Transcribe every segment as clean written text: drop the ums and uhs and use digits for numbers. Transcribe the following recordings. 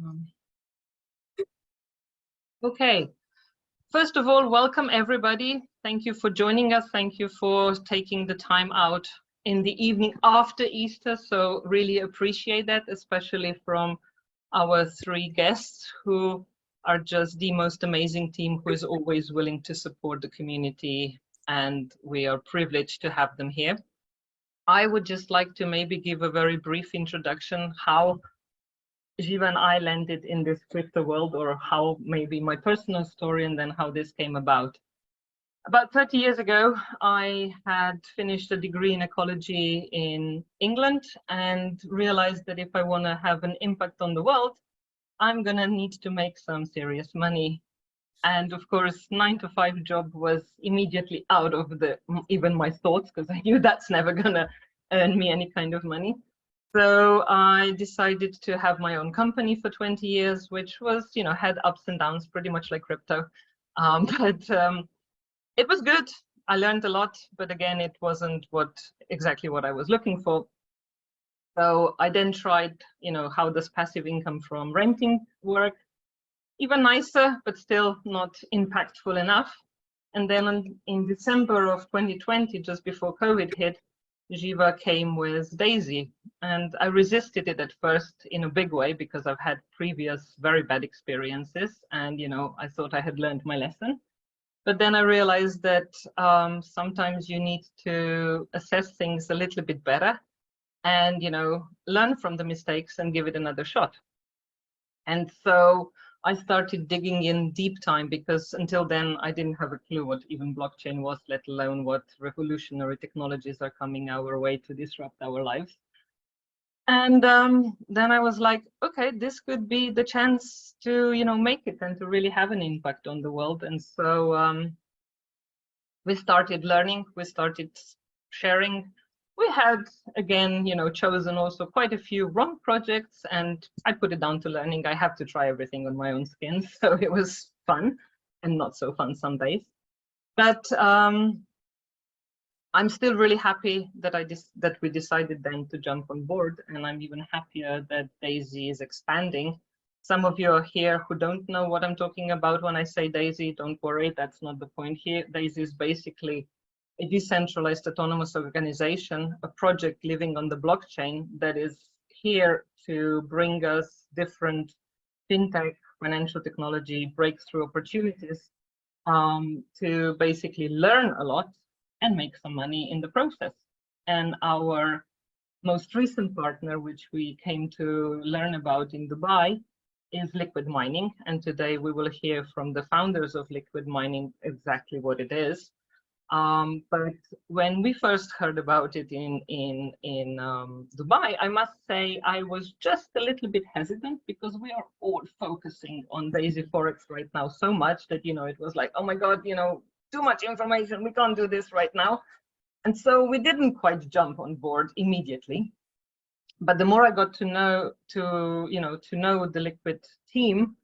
Um, Okay, first of all, welcome everybody. Thank you for joining us. Thank you for taking the time out in the evening after Easter. So really appreciate that, especially from our three guests who are just the most amazing team who is always willing to support the community, and we are privileged to have them here. I would just like to maybe give a very brief introduction how Jiva and I landed in this crypto world, or how maybe my personal story and then how this came about. About 30 years ago, I had finished a degree in ecology in England and realized that if I want to have an impact on the world, I'm going to need to make some serious money. And of course, 9-to-5 job was immediately out of even my thoughts, because I knew that's never going to earn me any kind of money. So I decided to have my own company for 20 years, which was, had ups and downs, pretty much like crypto. But it was good. I learned a lot, but again, it wasn't exactly what I was looking for. So I then tried, how does passive income from renting work? Even nicer, but still not impactful enough. And then in December of 2020, just before COVID hit, Jiva came with Daisy, and I resisted it at first in a big way because I've had previous very bad experiences, and I thought I had learned my lesson. But then I realized that sometimes you need to assess things a little bit better, and learn from the mistakes and give it another shot. And so I started digging in deep time, because until then I didn't have a clue what even blockchain was, let alone what revolutionary technologies are coming our way to disrupt our lives. And then I was like, okay, this could be the chance to, make it and to really have an impact on the world. And so we started learning, we started sharing. We had, again, chosen also quite a few wrong projects, and I put it down to learning. I have to try everything on my own skin. So it was fun and not so fun some days. But I'm still really happy that we decided then to jump on board, and I'm even happier that Daisy is expanding. Some of you are here who don't know what I'm talking about when I say Daisy. Don't worry, that's not the point here. Daisy is basically a decentralized autonomous organization, a project living on the blockchain that is here to bring us different fintech, financial technology, breakthrough opportunities to basically learn a lot and make some money in the process. And our most recent partner, which we came to learn about in Dubai, is liquid mining. And today we will hear from the founders of liquid mining exactly what it is. But when we first heard about it in Dubai, I must say I was just a little bit hesitant, because we are all focusing on Daisy Forex right now so much that, it was like, oh my God, too much information, we can't do this right now. And so we didn't quite jump on board immediately. But the more I got to know the Liquid team,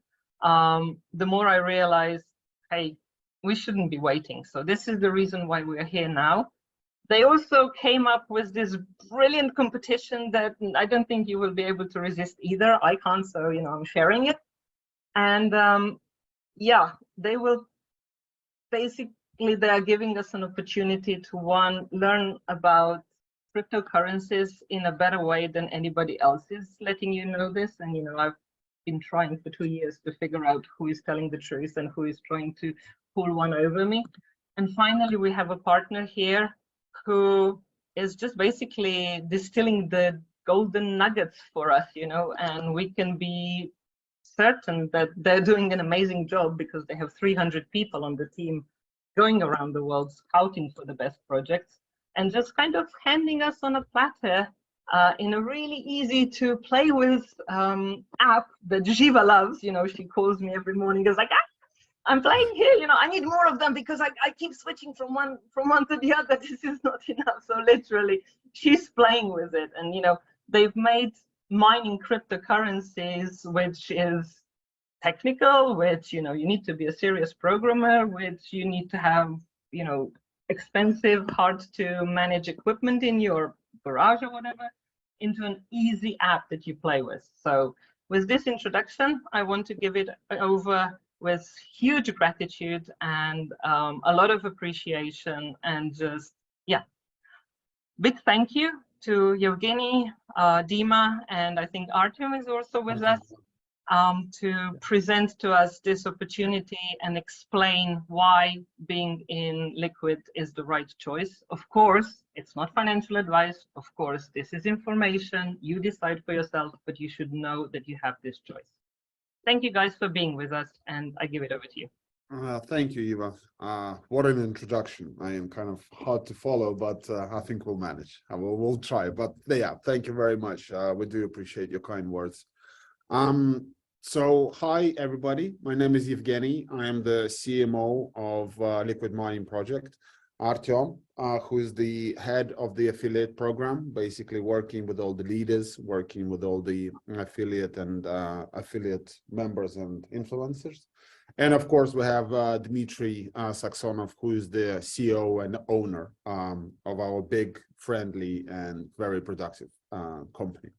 the more I realized, hey, we shouldn't be waiting. So this is the reason why we are here now. They also came up with this brilliant competition that I don't think you will be able to resist either. I can't, so I'm sharing it. And yeah, they will basically, they are giving us an opportunity to learn about cryptocurrencies in a better way than anybody else is letting you know this. And I've been trying for 2 years to figure out who is telling the truth and who is trying to pull one over me. And finally, we have a partner here who is just basically distilling the golden nuggets for us, and we can be certain that they're doing an amazing job, because they have 300 people on the team going around the world scouting for the best projects and just kind of handing us on a platter in a really easy to play with app that Jiva loves. She calls me every morning, is like, I'm playing here, I need more of them, because I keep switching from one to the other. This is not enough. So literally she's playing with it. And they've made mining cryptocurrencies, which is technical, which you need to be a serious programmer, which you need to have expensive, hard to manage equipment in your garage or whatever, into an easy app that you play with. So with this introduction, I want to give it over with huge gratitude and a lot of appreciation, and just, yeah, big thank you to Yevgeny, Dima, and I think Artyom is also with us, to present to us this opportunity and explain why being in Liquid is the right choice. Of course, it's not financial advice. Of course, this is information. You decide for yourself, but you should know that you have this choice. Thank you guys for being with us, and I give it over to you. Thank you, Eva. What an introduction. I am kind of hard to follow, but I think we'll manage. We'll try. But yeah, thank you very much. We do appreciate your kind words. So hi, everybody. My name is Yevgeny. I am the CMO of Liquid Mining Project. Artyom, who is the head of the affiliate program, basically working with all the leaders, working with all the affiliate and affiliate members and influencers. And of course, we have Dmitry Saxonov, who is the CEO and owner of our big, friendly, and very productive company.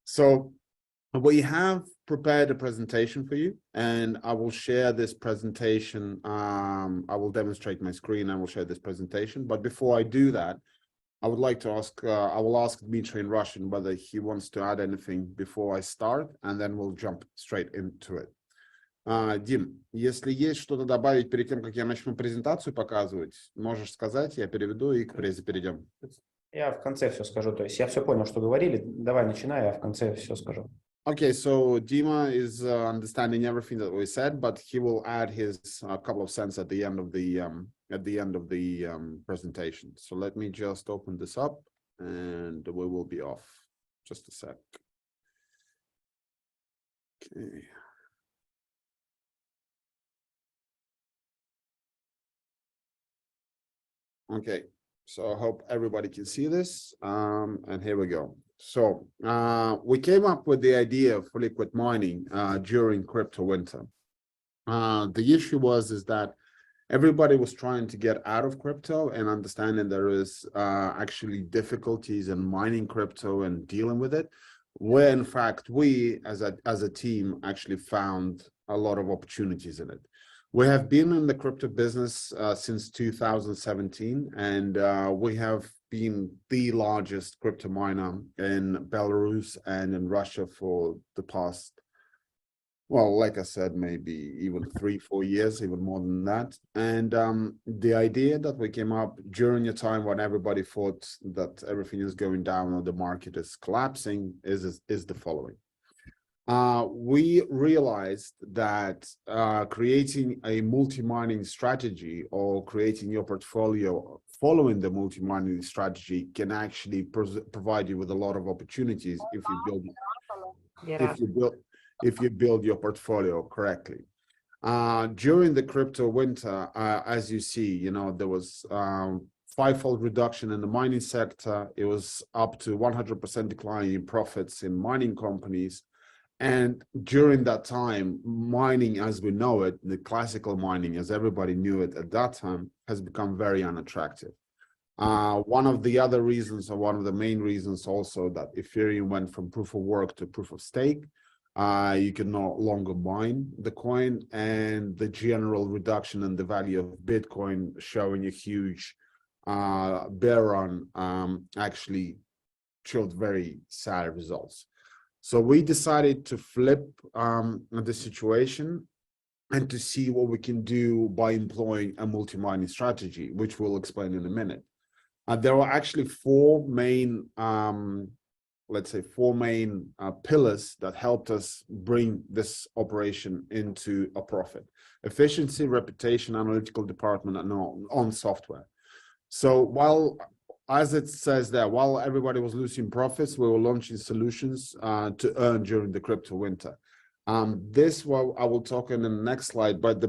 So we have prepared a presentation for you, and I will share this presentation. I will demonstrate my screen. I will share this presentation. But before I do that, I would like to ask, I will ask Dmitry in Russian whether he wants to add anything before I start, and then we'll jump straight into it. Дим, если есть что-то добавить перед тем, как я начну презентацию показывать, можешь сказать, я переведу и к презе перейдем. Я в конце все скажу, то есть я все понял, что говорили, давай начинай, я в конце все скажу. Okay, so Dima is understanding everything that we said, but he will add his couple of cents at the end of the presentation. So let me just open this up, and we will be off. Just a sec. Okay. Okay, so I hope everybody can see this, and here we go. So we came up with the idea for liquid mining during crypto winter. The issue is that everybody was trying to get out of crypto and understanding there is actually difficulties in mining crypto and dealing with it, where in fact we as a team actually found a lot of opportunities in it. We have been in the crypto business since 2017, and we have been the largest crypto miner in Belarus and in Russia for the past, well, like I said, maybe even 3-4 years, even more than that. And the idea that we came up during a time when everybody thought that everything is going down or the market is collapsing is the following. We realized that creating a multi-mining strategy or creating your portfolio following the multi-mining strategy can actually provide you with a lot of opportunities if you build your portfolio correctly. During the crypto winter, as you see, you know, there was fivefold reduction in the mining sector. It was up to 100% decline in profits in mining companies. And during that time, mining as we know it, the classical mining as everybody knew it at that time, has become very unattractive. One of the other reasons, or one of the main reasons also, that Ethereum went from proof of work to proof of stake. You can no longer mine the coin, and the general reduction in the value of Bitcoin showing a huge bear run actually showed very sad results. So we decided to flip the situation and to see what we can do by employing a multi-mining strategy, which we'll explain in a minute. There are actually four main, let's say, pillars that helped us bring this operation into a profit: efficiency, reputation, analytical department, and on software. So while, as it says there, while everybody was losing profits, we were launching solutions to earn during the crypto winter. This, well, I will talk in the next slide, but the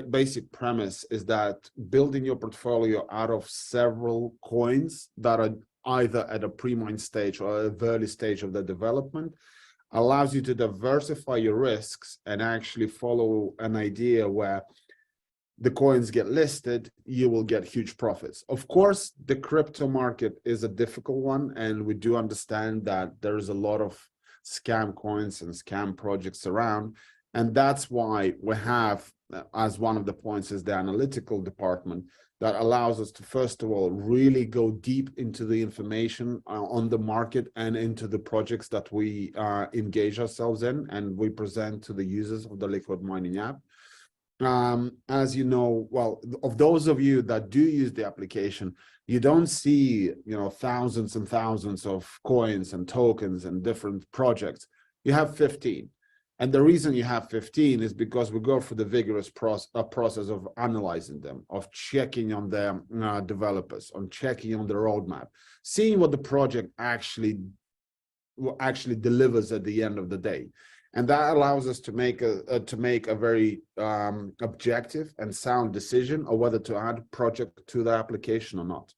basic premise is that building your portfolio out of several coins that are either at a pre-mine stage or a early stage of the development allows you to diversify your risks and actually follow an idea where the coins get listed, you will get huge profits. Of course, the crypto market is a difficult one, and we do understand that there is a lot of scam coins and scam projects around. And that's why we have, as one of the points, is the analytical department that allows us to, first of all, really go deep into the information on the market and into the projects that we engage ourselves in and we present to the users of the Liquid Mining app. As you know, well, of those of you that do use the application, you don't see, thousands and thousands of coins and tokens and different projects. You have 15. And the reason you have 15 is because we go through the vigorous process of analyzing them, of checking on their developers, on checking on the roadmap, seeing what the project actually delivers at the end of the day. And that allows us to make a very objective and sound decision of whether to add project to the application or not.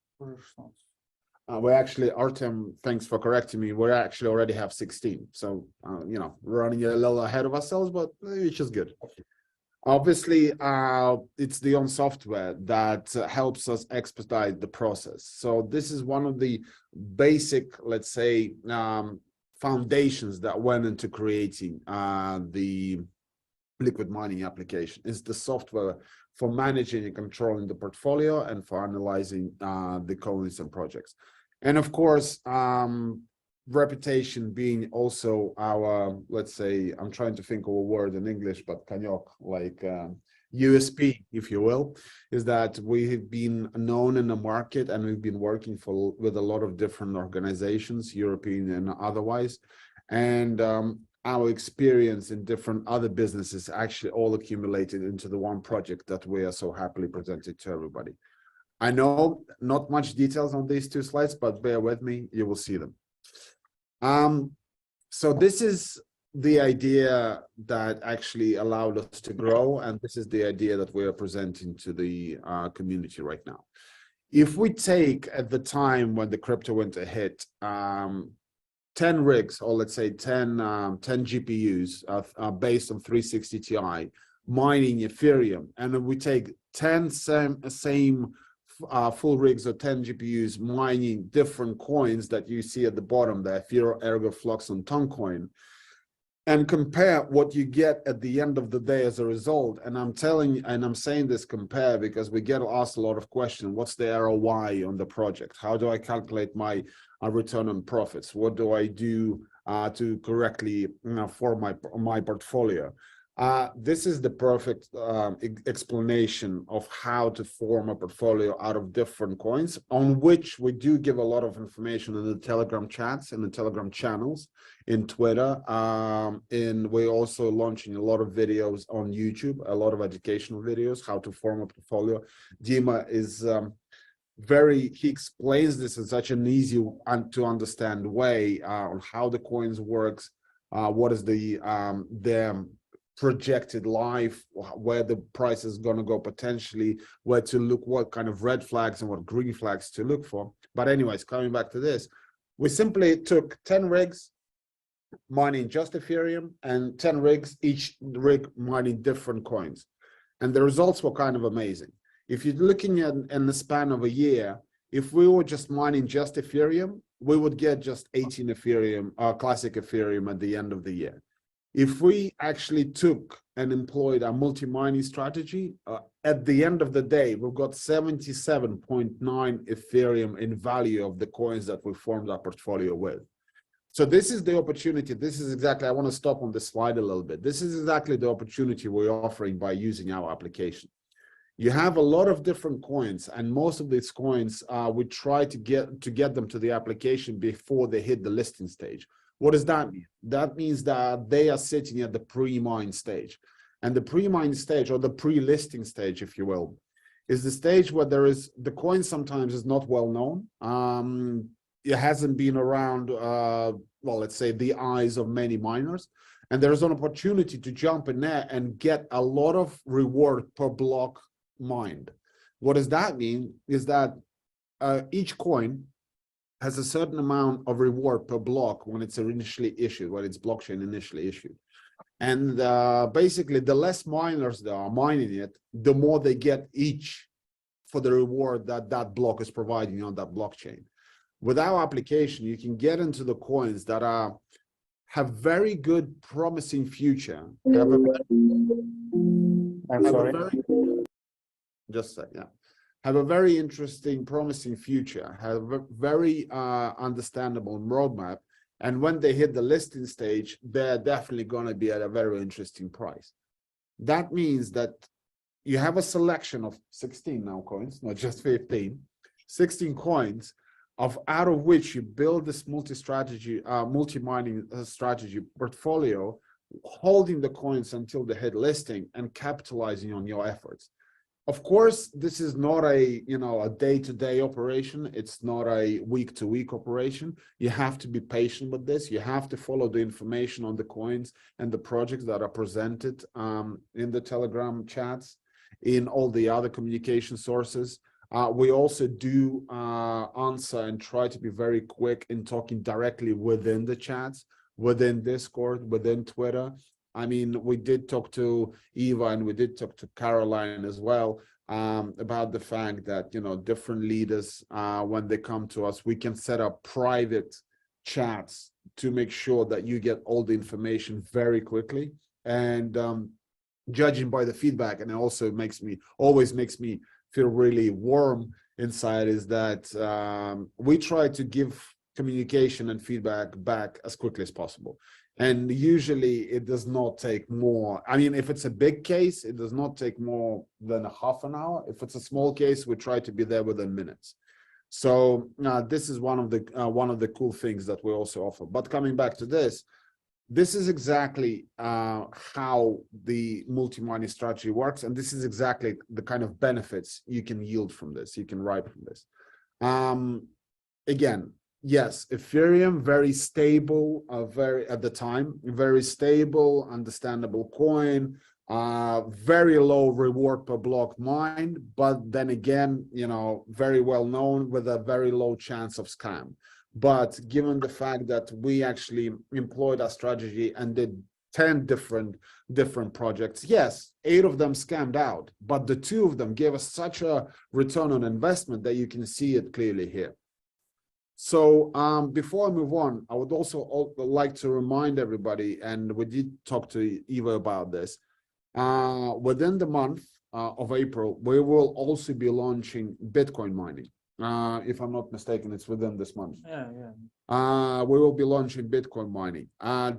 We actually, Artem, thanks for correcting me. We actually already have 16. So, we're running a little ahead of ourselves, but which is good. Obviously, it's the own software that helps us expedite the process. So this is one of the basic, let's say, foundations that went into creating the Liquid Mining application. Is the software for managing and controlling the portfolio and for analyzing the coins and projects. And of course, reputation being also our, let's say, I'm trying to think of a word in English, but kanyok, like USP, if you will, is that we have been known in the market and we've been working with a lot of different organizations, European and otherwise. And our experience in different other businesses actually all accumulated into the one project that we are so happily presented to everybody. I know not much details on these two slides, but bear with me, you will see them. So this is the idea that actually allowed us to grow, and this is the idea that we are presenting to the community right now. If we take at the time when the crypto winter hit, 10 rigs, or let's say 10 GPUs based on 360 Ti mining Ethereum, and we take 10 same full rigs or 10 GPUs mining different coins that you see at the bottom, the Ethereum, Ergo, Flux, and Toncoin, and compare what you get at the end of the day as a result. And I'm saying this compare because we get asked a lot of questions. What's the ROI on the project? How do I calculate my return on profits? What do I do to correctly form my portfolio? This is the perfect explanation of how to form a portfolio out of different coins, on which we do give a lot of information in the Telegram chats and the Telegram channels, in Twitter. And we're also launching a lot of videos on YouTube, a lot of educational videos, how to form a portfolio. Dima is he explains this in such an easy to understand way on how the coins works, what is the projected life, where the price is going to go potentially, where to look, what kind of red flags and what green flags to look for. But anyways, coming back to this, we simply took 10 rigs mining just Ethereum and 10 rigs, each rig mining different coins. And the results were kind of amazing. If you're looking at in the span of a year, if we were just mining just Ethereum, we would get just 18 Ethereum, classic Ethereum at the end of the year. If we actually took and employed a multi-mining strategy, at the end of the day, we've got 77.9 Ethereum in value of the coins that we formed our portfolio with. So this is the opportunity. This is exactly, I want to stop on this slide a little bit. This is exactly the opportunity we're offering by using our application. You have a lot of different coins, and most of these coins, we try to get them to the application before they hit the listing stage. What does that mean? That means that they are sitting at the pre-mine stage. And the pre-mine stage, or the pre-listing stage, if you will, is the stage where the coin sometimes is not well known. It hasn't been around, well, let's say the eyes of many miners. And there's an opportunity to jump in there and get a lot of reward per block mined. What does that mean? Is that each coin has a certain amount of reward per block when it's initially issued, when it's blockchain initially issued. And basically, the less miners that are mining it, the more they get each for the reward that that block is providing on that blockchain. With our application, you can get into the coins that have very good, promising future. I'm sorry. Just a sec, yeah. Have a very interesting, promising future, have a very understandable roadmap. And when they hit the listing stage, they're definitely going to be at a very interesting price. That means that you have a selection of 16 now coins, not just 15, 16 coins, out of which you build this multi-mining strategy portfolio, holding the coins until they hit listing and capitalizing on your efforts. Of course, this is not a day-to-day operation. It's not a week-to-week operation. You have to be patient with this. You have to follow the information on the coins and the projects that are presented in the Telegram chats, in all the other communication sources. We also do answer and try to be very quick in talking directly within the chats, within Discord, within Twitter. I mean, we did talk to Eva and we did talk to Caroline as well about the fact that, different leaders, when they come to us, we can set up private chats to make sure that you get all the information very quickly. And judging by the feedback, and it also always makes me feel really warm inside, is that we try to give communication and feedback back as quickly as possible. And usually it does not take more. I mean, if it's a big case, it does not take more than a half an hour. If it's a small case, we try to be there within minutes. So this is one of the cool things that we also offer. But coming back to this is exactly how the multi-mining strategy works. And this is exactly the kind of benefits you can yield from this, you can write from this. Again, yes, Ethereum, very stable, at the time, very stable, understandable coin, very low reward per block mined, but then again, very well known with a very low chance of scam. But given the fact that we actually employed our strategy and did 10 different projects, yes, 8 of them scammed out, but the 2 of them gave us such a return on investment that you can see it clearly here. So before I move on, I would also like to remind everybody, and we did talk to Eva about this, within the month of April, we will also be launching Bitcoin mining. If I'm not mistaken, it's within this month. We will be launching Bitcoin mining.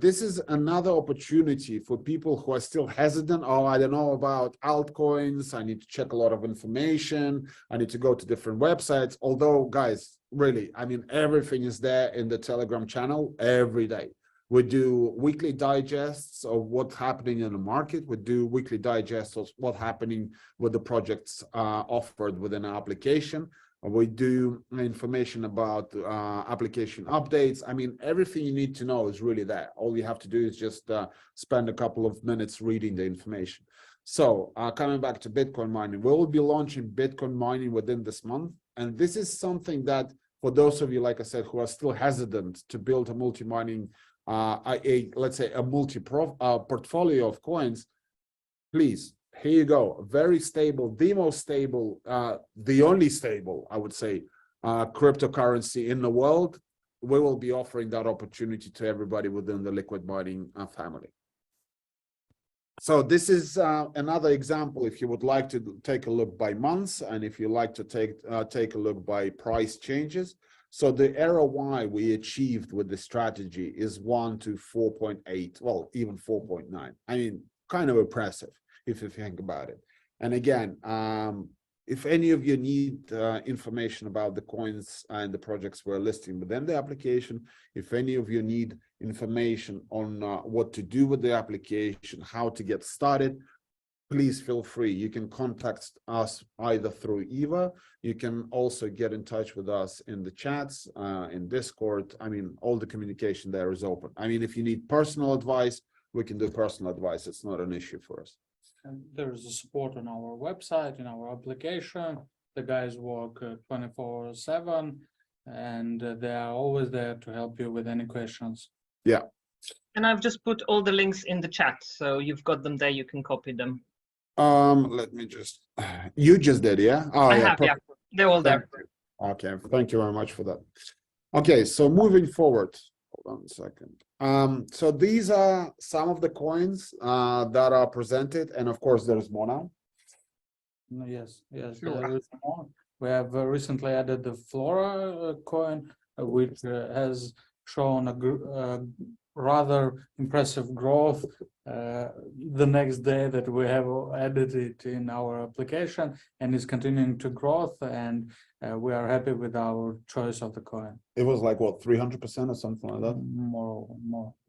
This is another opportunity for people who are still hesitant. Oh, I don't know about altcoins. I need to check a lot of information. I need to go to different websites. Although, guys, really, I mean, everything is there in the Telegram channel every day. We do weekly digests of what's happening in the market. We do weekly digests of what's happening with the projects offered within our application. We do information about application updates. I mean, everything you need to know is really there. All you have to do is just spend a couple of minutes reading the information. So coming back to Bitcoin mining, we will be launching Bitcoin mining within this month. And this is something that, for those of you, like I said, who are still hesitant to build a multi-mining, let's say a portfolio of coins, please, here you go. Very stable, the most stable, the only stable, I would say, cryptocurrency in the world. We will be offering that opportunity to everybody within the liquid mining family. So this is another example. If you would like to take a look by months, and if you like to take a look by price changes. So the ROI we achieved with the strategy is 1 to 4.8, well, even 4.9. I mean, kind of impressive if you think about it. And again, if any of you need information about the coins and the projects we're listing within the application, if any of you need information on what to do with the application, how to get started, please feel free. You can contact us either through Eva. You can also get in touch with us in the chats, in Discord. I mean, all the communication there is open. I mean, if you need personal advice, we can do personal advice. It's not an issue for us. And there is a support on our website, in our application. The guys work 24/7, and they are always there to help you with any questions. Yeah. And I've just put all the links in the chat, so you've got them there. You can copy them. Let me just. You just did, yeah? Oh, I yeah. have, yeah. They're all there. Okay, thank you very much for that. Okay, so moving forward. Hold on a second. So these are some of the coins that are presented, and of course there's more now. Yes, Sure. there is more. We have recently added the Flora coin, which has shown a rather impressive growth the next day that we have added it in our application, and is continuing to growth, and we are happy with our choice of the coin. It was like what, 300% or something like that? More.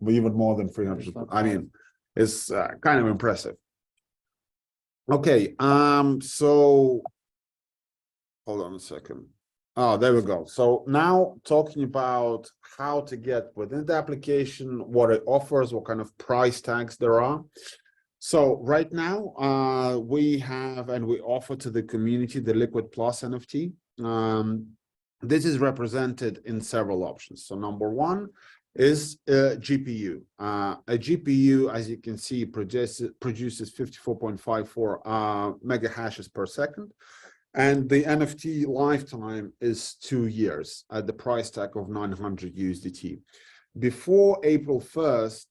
Even more than 300. I mean, it's kind of impressive. Okay, so hold on a second. Oh, there we go. So now talking about how to get within the application, what it offers, what kind of price tags there are. So right now, we have and we offer to the community the Liquid Plus NFT. This is represented in several options. So number one is GPU. A GPU, as you can see, produces 54.54 mega hashes per second. And the NFT lifetime is 2 years at the price tag of 900 USDT. Before April 1st,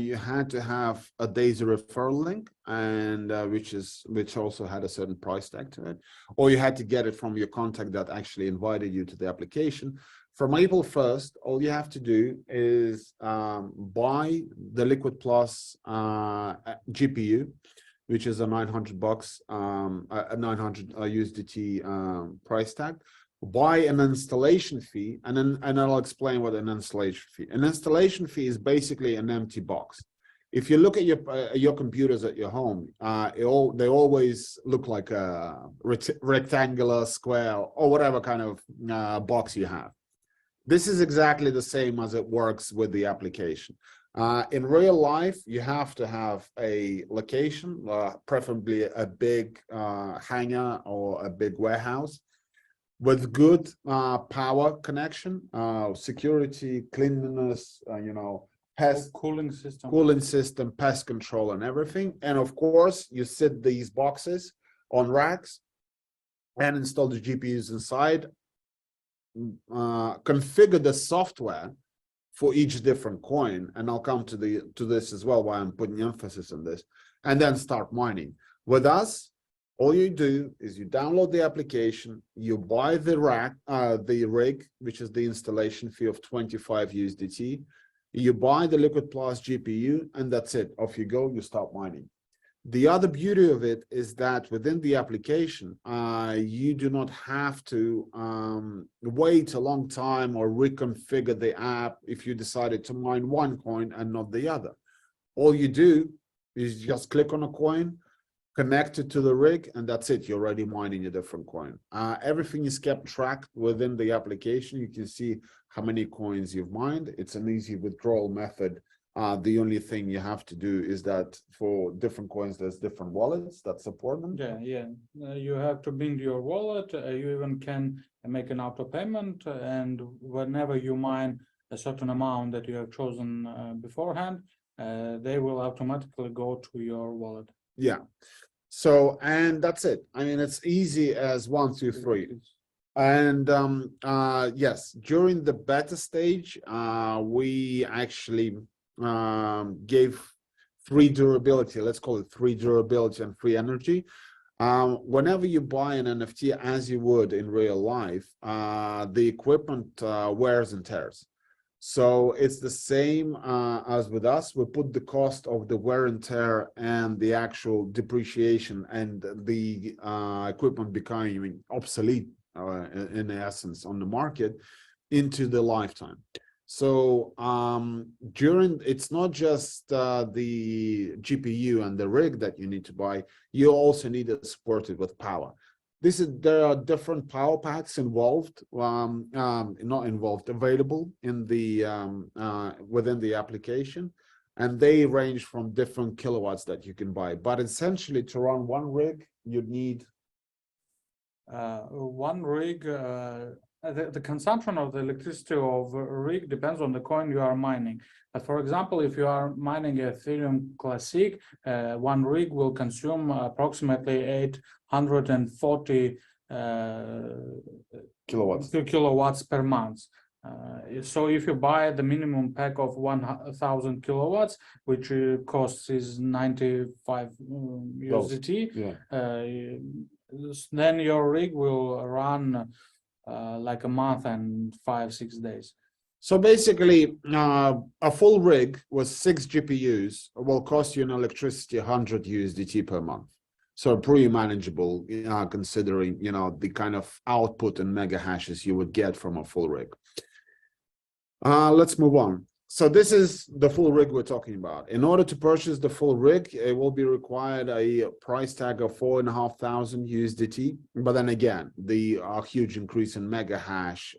you had to have a DAISY referral link, and which also had a certain price tag to it, or you had to get it from your contact that actually invited you to the application. From April 1st, all you have to do is buy the Liquid Plus GPU, which is a $900, a 900 USDT price tag. Buy an installation fee, and I'll explain what an installation fee. An installation fee is basically an empty box. If you look at your computers at your home, they always look like a rectangular, square, or whatever kind of box you have. This is exactly the same as it works with the application. In real life, you have to have a location, preferably a big hangar or a big warehouse with good power connection, security, cleanliness, pest cooling system, pest control, and everything. And of course, you sit these boxes on racks and install the GPUs inside. Configure the software for each different coin, and I'll come to this as well, why I'm putting emphasis on this, and then start mining. With us, all you do is you download the application, you buy the rig, which is the installation fee of 25 USDT, you buy the Liquid Plus GPU, and that's it. Off you go, you start mining. The other beauty of it is that within the application, you do not have to wait a long time or reconfigure the app if you decided to mine one coin and not the other. All you do is just click on a coin, connect it to the rig, and that's it. You're already mining a different coin. Everything is kept tracked within the application. You can see how many coins you've mined. It's an easy withdrawal method. The only thing you have to do is that for different coins, there's different wallets that support them. Yeah. You have to bring your wallet. You even can make an auto payment, and whenever you mine a certain amount that you have chosen beforehand, they will automatically go to your wallet. Yeah. So, and that's it. I mean, it's easy as 1, 2, 3. And yes, during the beta stage, we actually gave free durability. Let's call it free durability and free energy. Whenever you buy an NFT, as you would in real life, the equipment wears and tears. So it's the same as with us. We put the cost of the wear and tear and the actual depreciation and the equipment becoming obsolete in essence on the market into the lifetime. So it's not just the GPU and the rig that you need to buy, you also need it supported with power. There are different power packs involved, available in the within the application, and they range from different kilowatts that you can buy. But essentially, to run one rig, you'd need one rig. The consumption of the electricity of a rig depends on the coin you are mining. But for example, if you are mining Ethereum Classic, one rig will consume approximately 840 kilowatts per month. So if you buy the minimum pack of 1,000 kilowatts, which costs is 95 USDT, then your rig will run like a month and 5-6 days. So basically, a full rig with 6 GPUs will cost you in electricity 100 USDT per month. So pretty manageable, considering the kind of output and mega hashes you would get from a full rig. Let's move on. So this is the full rig we're talking about. In order to purchase the full rig, it will be required a price tag of 4,500 USDT. But then again, the huge increase in mega hash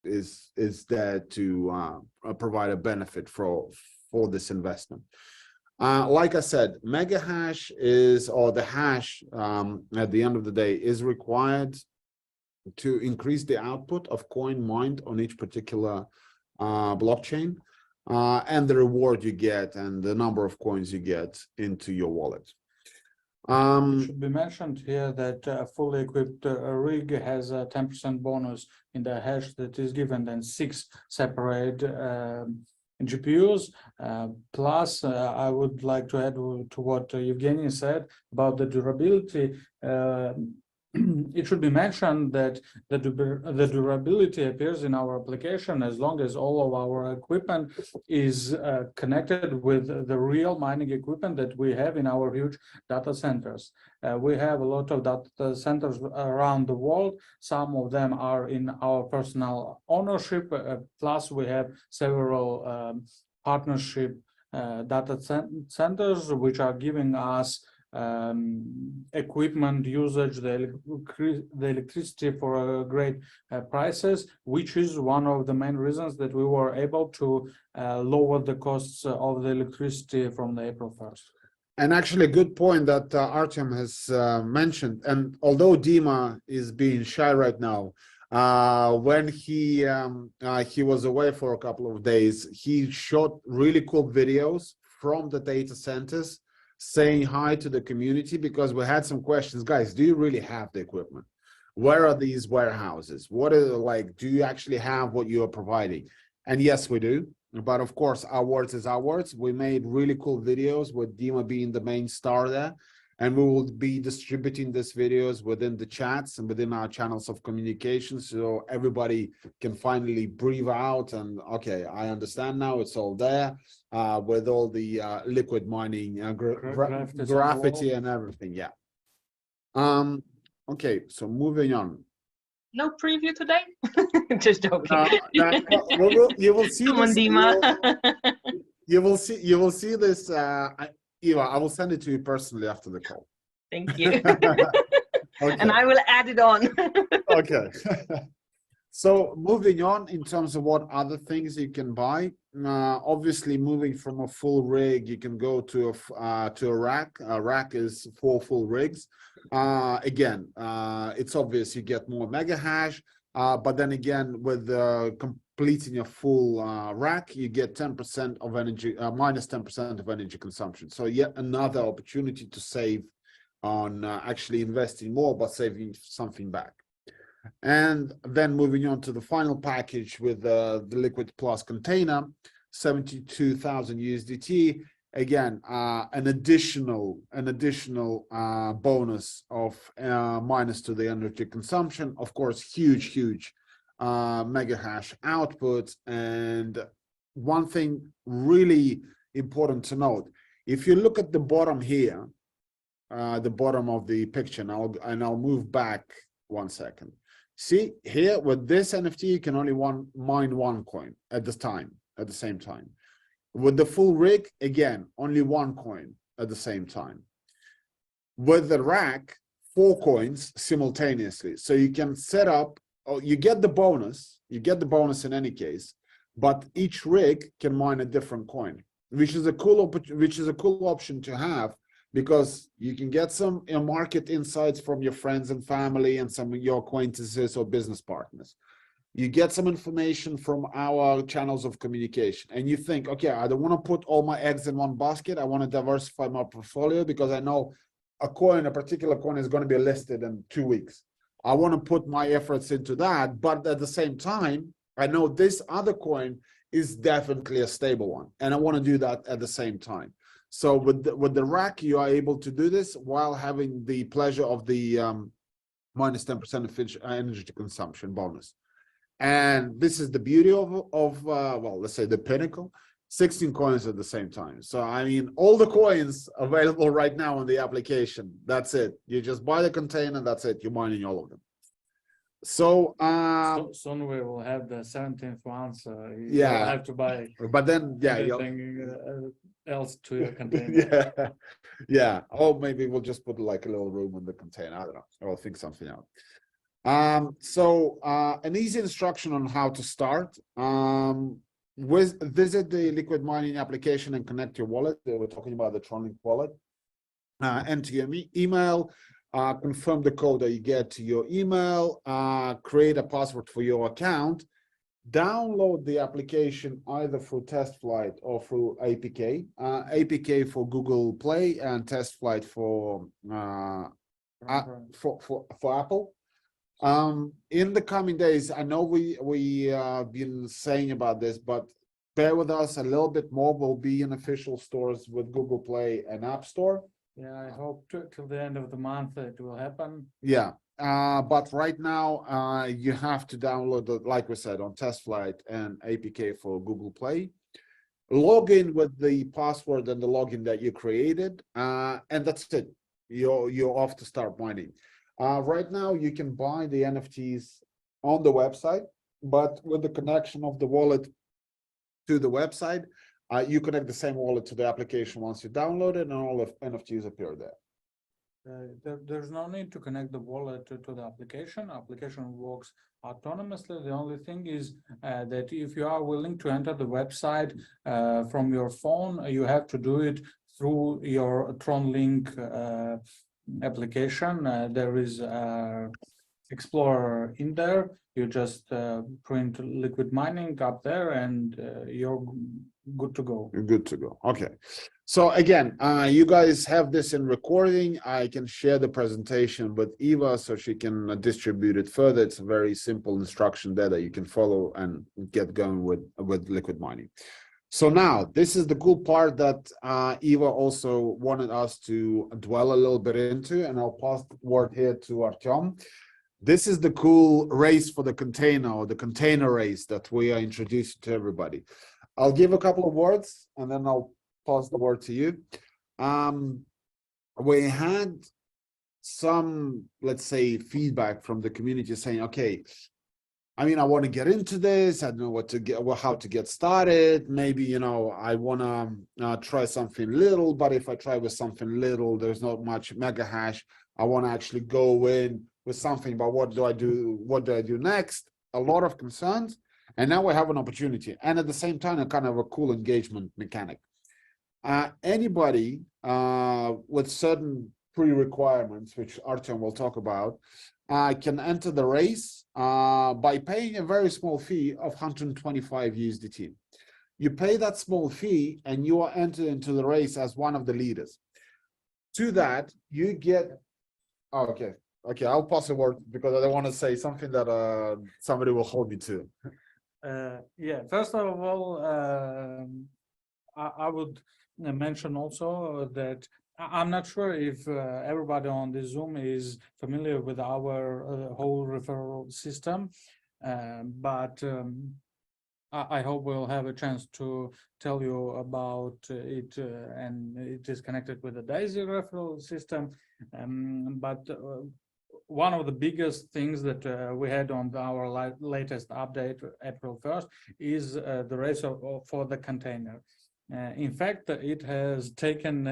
is there to provide a benefit for this investment. Like I said, mega hash is, or the hash at the end of the day, is required to increase the output of coin mined on each particular blockchain, and the reward you get and the number of coins you get into your wallet. It should be mentioned here that a fully equipped rig has a 10% bonus in the hash that is given, then 6 separate GPUs. Plus, I would like to add to what Evgeny said about the durability. It should be mentioned that the durability appears in our application as long as all of our equipment is connected with the real mining equipment that we have in our huge data centers. We have a lot of data centers around the world. Some of them are in our personal ownership, plus we have several partnership data centers which are giving us equipment usage, the electricity for great prices, which is one of the main reasons that we were able to lower the costs of the electricity from the April 1st. And actually, a good point that Artem has mentioned. And although Dima is being shy right now, when he was away for a couple of days, he shot really cool videos from the data centers, saying hi to the community, because we had some questions. Guys, do you really have the equipment? Where are these warehouses? What are like, do you actually have what you are providing? And yes, we do. But of course, our words is our words. We made really cool videos with Dima being the main star there. And we will be distributing these videos within the chats and within our channels of communication, so everybody can finally breathe out and, okay, I understand now, it's all there, with all the liquid mining, graffiti and everything, yeah. Okay, so moving on. No preview today? Just joking. You will see Come on, this. Dima. You will see this. Eva, I will send it to you personally after the call. Thank you. Okay. And I will add it on. Okay. So moving on in terms of what other things you can buy. Obviously, moving from a full rig, you can go to a rack. A rack is 4 full rigs. Again, it's obvious you get more mega hash. But then again, with completing a full rack, you get 10% of energy, minus 10% of energy consumption. So yet another opportunity to save on actually investing more, but saving something back. And then moving on to the final package with the Liquid Plus container, 72,000 USDT. Again, an additional bonus of minus to the energy consumption. Of course, huge mega hash output. And one thing really important to note: if you look at the bottom here, the bottom of the picture, and I'll move back 1 second. See here, with this NFT, you can only mine 1 coin at the same time. With the full rig, again, only 1 coin at the same time. With the rack, 4 coins simultaneously. So you can set up, you get the bonus in any case, but each rig can mine a different coin, which is a cool option to have, because you can get some market insights from your friends and family and some of your acquaintances or business partners. You get some information from our channels of communication, and you think, okay, I don't want to put all my eggs in one basket. I want to diversify my portfolio because I know a particular coin is going to be listed in 2 weeks. I want to put my efforts into that, but at the same time, I know this other coin is definitely a stable one, and I want to do that at the same time. So with the rack, you are able to do this while having the pleasure of the minus 10% energy consumption bonus. And this is the beauty of well, let's say the pinnacle, 16 coins at the same time. So I mean, all the coins available right now on the application, that's it. You just buy the container, that's it. You're mining all of them. So soon we will have the 17th one, so you yeah, will have to buy but then yeah, everything else to your container. yeah. Oh, maybe we'll just put like a little room in the container. I don't know. I'll think something out. So an easy instruction on how to start. Visit the Liquid Mining application and connect your wallet. We're talking about the Tronlink wallet. Enter your email, confirm the code that you get to your email, create a password for your account, download the application either through TestFlight or through APK. APK for Google Play and TestFlight for Apple. In the coming days, I know we been saying about this, but bear with us a little bit more. We'll be in official stores with Google Play and App Store. Yeah, I hope till the end of the month it will happen. Yeah, but right now you have to download it, like we said, on TestFlight and APK for Google Play. Log in with the password and the login that you created, and that's it. You're off to start mining. Right now, you can buy the NFTs on the website, but with the connection of the wallet to the website, you connect the same wallet to the application once you download it, and all of NFTs appear there. There's no need to connect the wallet to the application. Application works autonomously. The only thing is that if you are willing to enter the website from your phone, you have to do it through your Tronlink application. There is Explorer in there. You just print Liquid Mining up there, and you're good to go. You're good to go. Okay. So again, you guys have this in recording. I can share the presentation with Eva so she can distribute it further. It's a very simple instruction there that you can follow and get going with Liquid Mining. So now, this is the cool part that Eva also wanted us to dwell a little bit into, and I'll pass the word here to Artyom. This is the cool race for the container, or the container race that we are introducing to everybody. I'll give a couple of words, and then I'll pass the word to you. We had some, let's say, feedback from the community saying, okay, I mean, I want to get into this. I don't know what to get, how to get started. Maybe, you know, I want to try something little, but if I try with something little, there's not much mega hash. I want to actually go in with something, but what do I do? What do I do next? A lot of concerns. And now we have an opportunity. And at the same time, a kind of a cool engagement mechanic. Anybody with certain pre-requirements, which Artyom will talk about, can enter the race by paying a very small fee of 125 USDT. You pay that small fee and you are entered into the race as one of the leaders. To that, you get, oh, okay, I'll pass the word because I don't want to say something that somebody will hold me to. Yeah, first of all, I would mention also that I'm not sure if everybody on the Zoom is familiar with our whole referral system, but I hope we'll have a chance to tell you about it, and it is connected with the DAISY referral system. But one of the biggest things that we had on our latest update, April 1st, is the race for the container. In fact, it has taken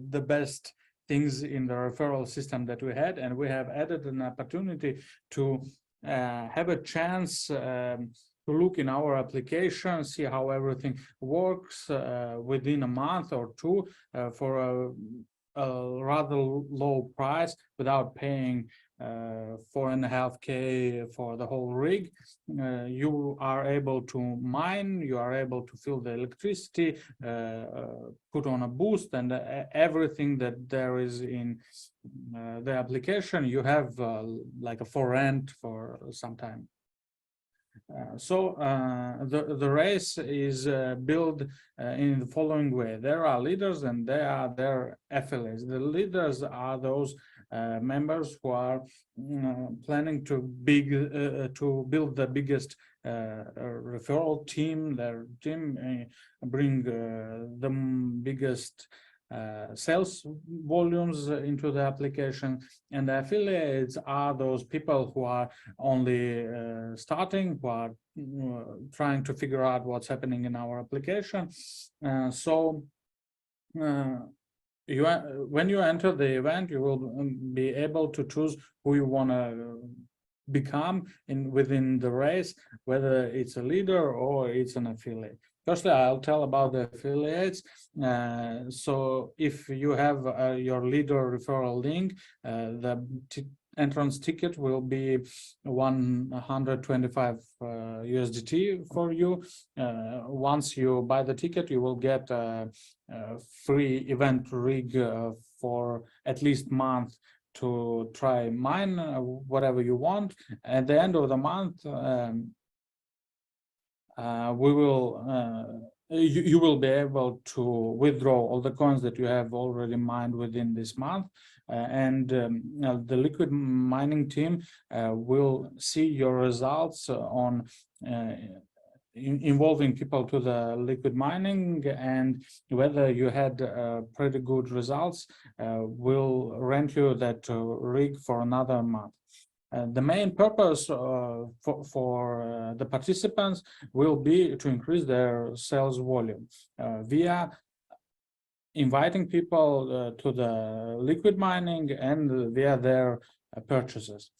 the best things in the referral system that we had, and we have added an opportunity to have a chance to look in our application, see how everything works within a month or two for a rather low price without paying 4.5K for the whole rig. You are able to mine, you are able to fill the electricity, put on a boost, and everything that there is in the application, you have like a for rent for some time. The race is built in the following way. There are leaders and there are their affiliates. The leaders are those members who are planning to build the biggest referral team. Their team bring the biggest sales volumes into the application, and the affiliates are those people who are only starting, who are trying to figure out what's happening in our application. When you enter the event, you will be able to choose who you want to become within the race, whether it's a leader or it's an affiliate. Firstly, I'll tell about the affiliates. So if you have your leader referral link, the entrance ticket will be 125 USDT for you. Once you buy the ticket, you will get a free event rig for at least a month to try mine, whatever you want. At the end of the month, you will be able to withdraw all the coins that you have already mined within this month, and the liquid mining team will see your results on involving people to the liquid mining, and whether you had pretty good results will rent you that rig for another month. The main purpose for the participants will be to increase their sales volume via inviting people to the liquid mining and via their purchases.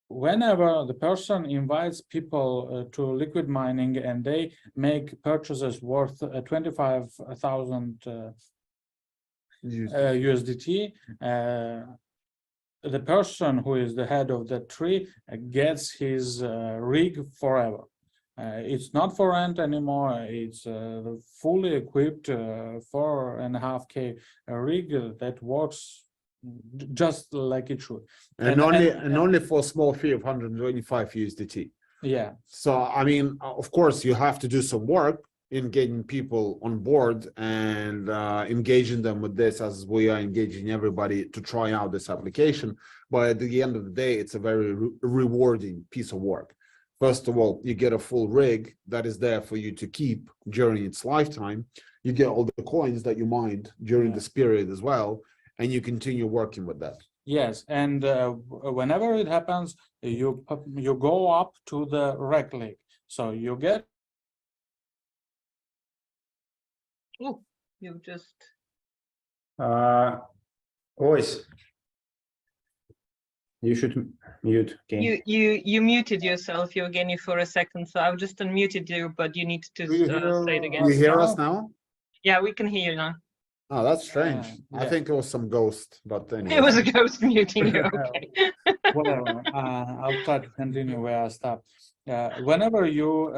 Whenever the person invites people to liquid mining and they make purchases worth 25,000 USDT, the person who is the head of the tree gets his rig forever. It's not for rent anymore. It's fully equipped 4.5K rig that works just like it should. And only for a small fee of 125 USDT. Yeah. So, I mean, of course, you have to do some work in getting people on board and engaging them with this, as we are engaging everybody to try out this application. But at the end of the day, it's a very rewarding piece of work. First of all, you get a full rig that is there for you to keep during its lifetime. You get all the coins that you mined during this period as well, and you continue working with that. Yes, and whenever it happens, you go up to the rec league. So you get. Oh, you just. Voice. You should mute. Okay. You muted yourself, Evgeny, for a second, so I've just unmuted you, but you need to say it again. You hear us now? Yeah, we can hear you now. Oh, that's strange. I think it was some ghost, but anyway. It was a ghost muting you. Okay. Whatever. I'll try to continue where I stopped. Whenever you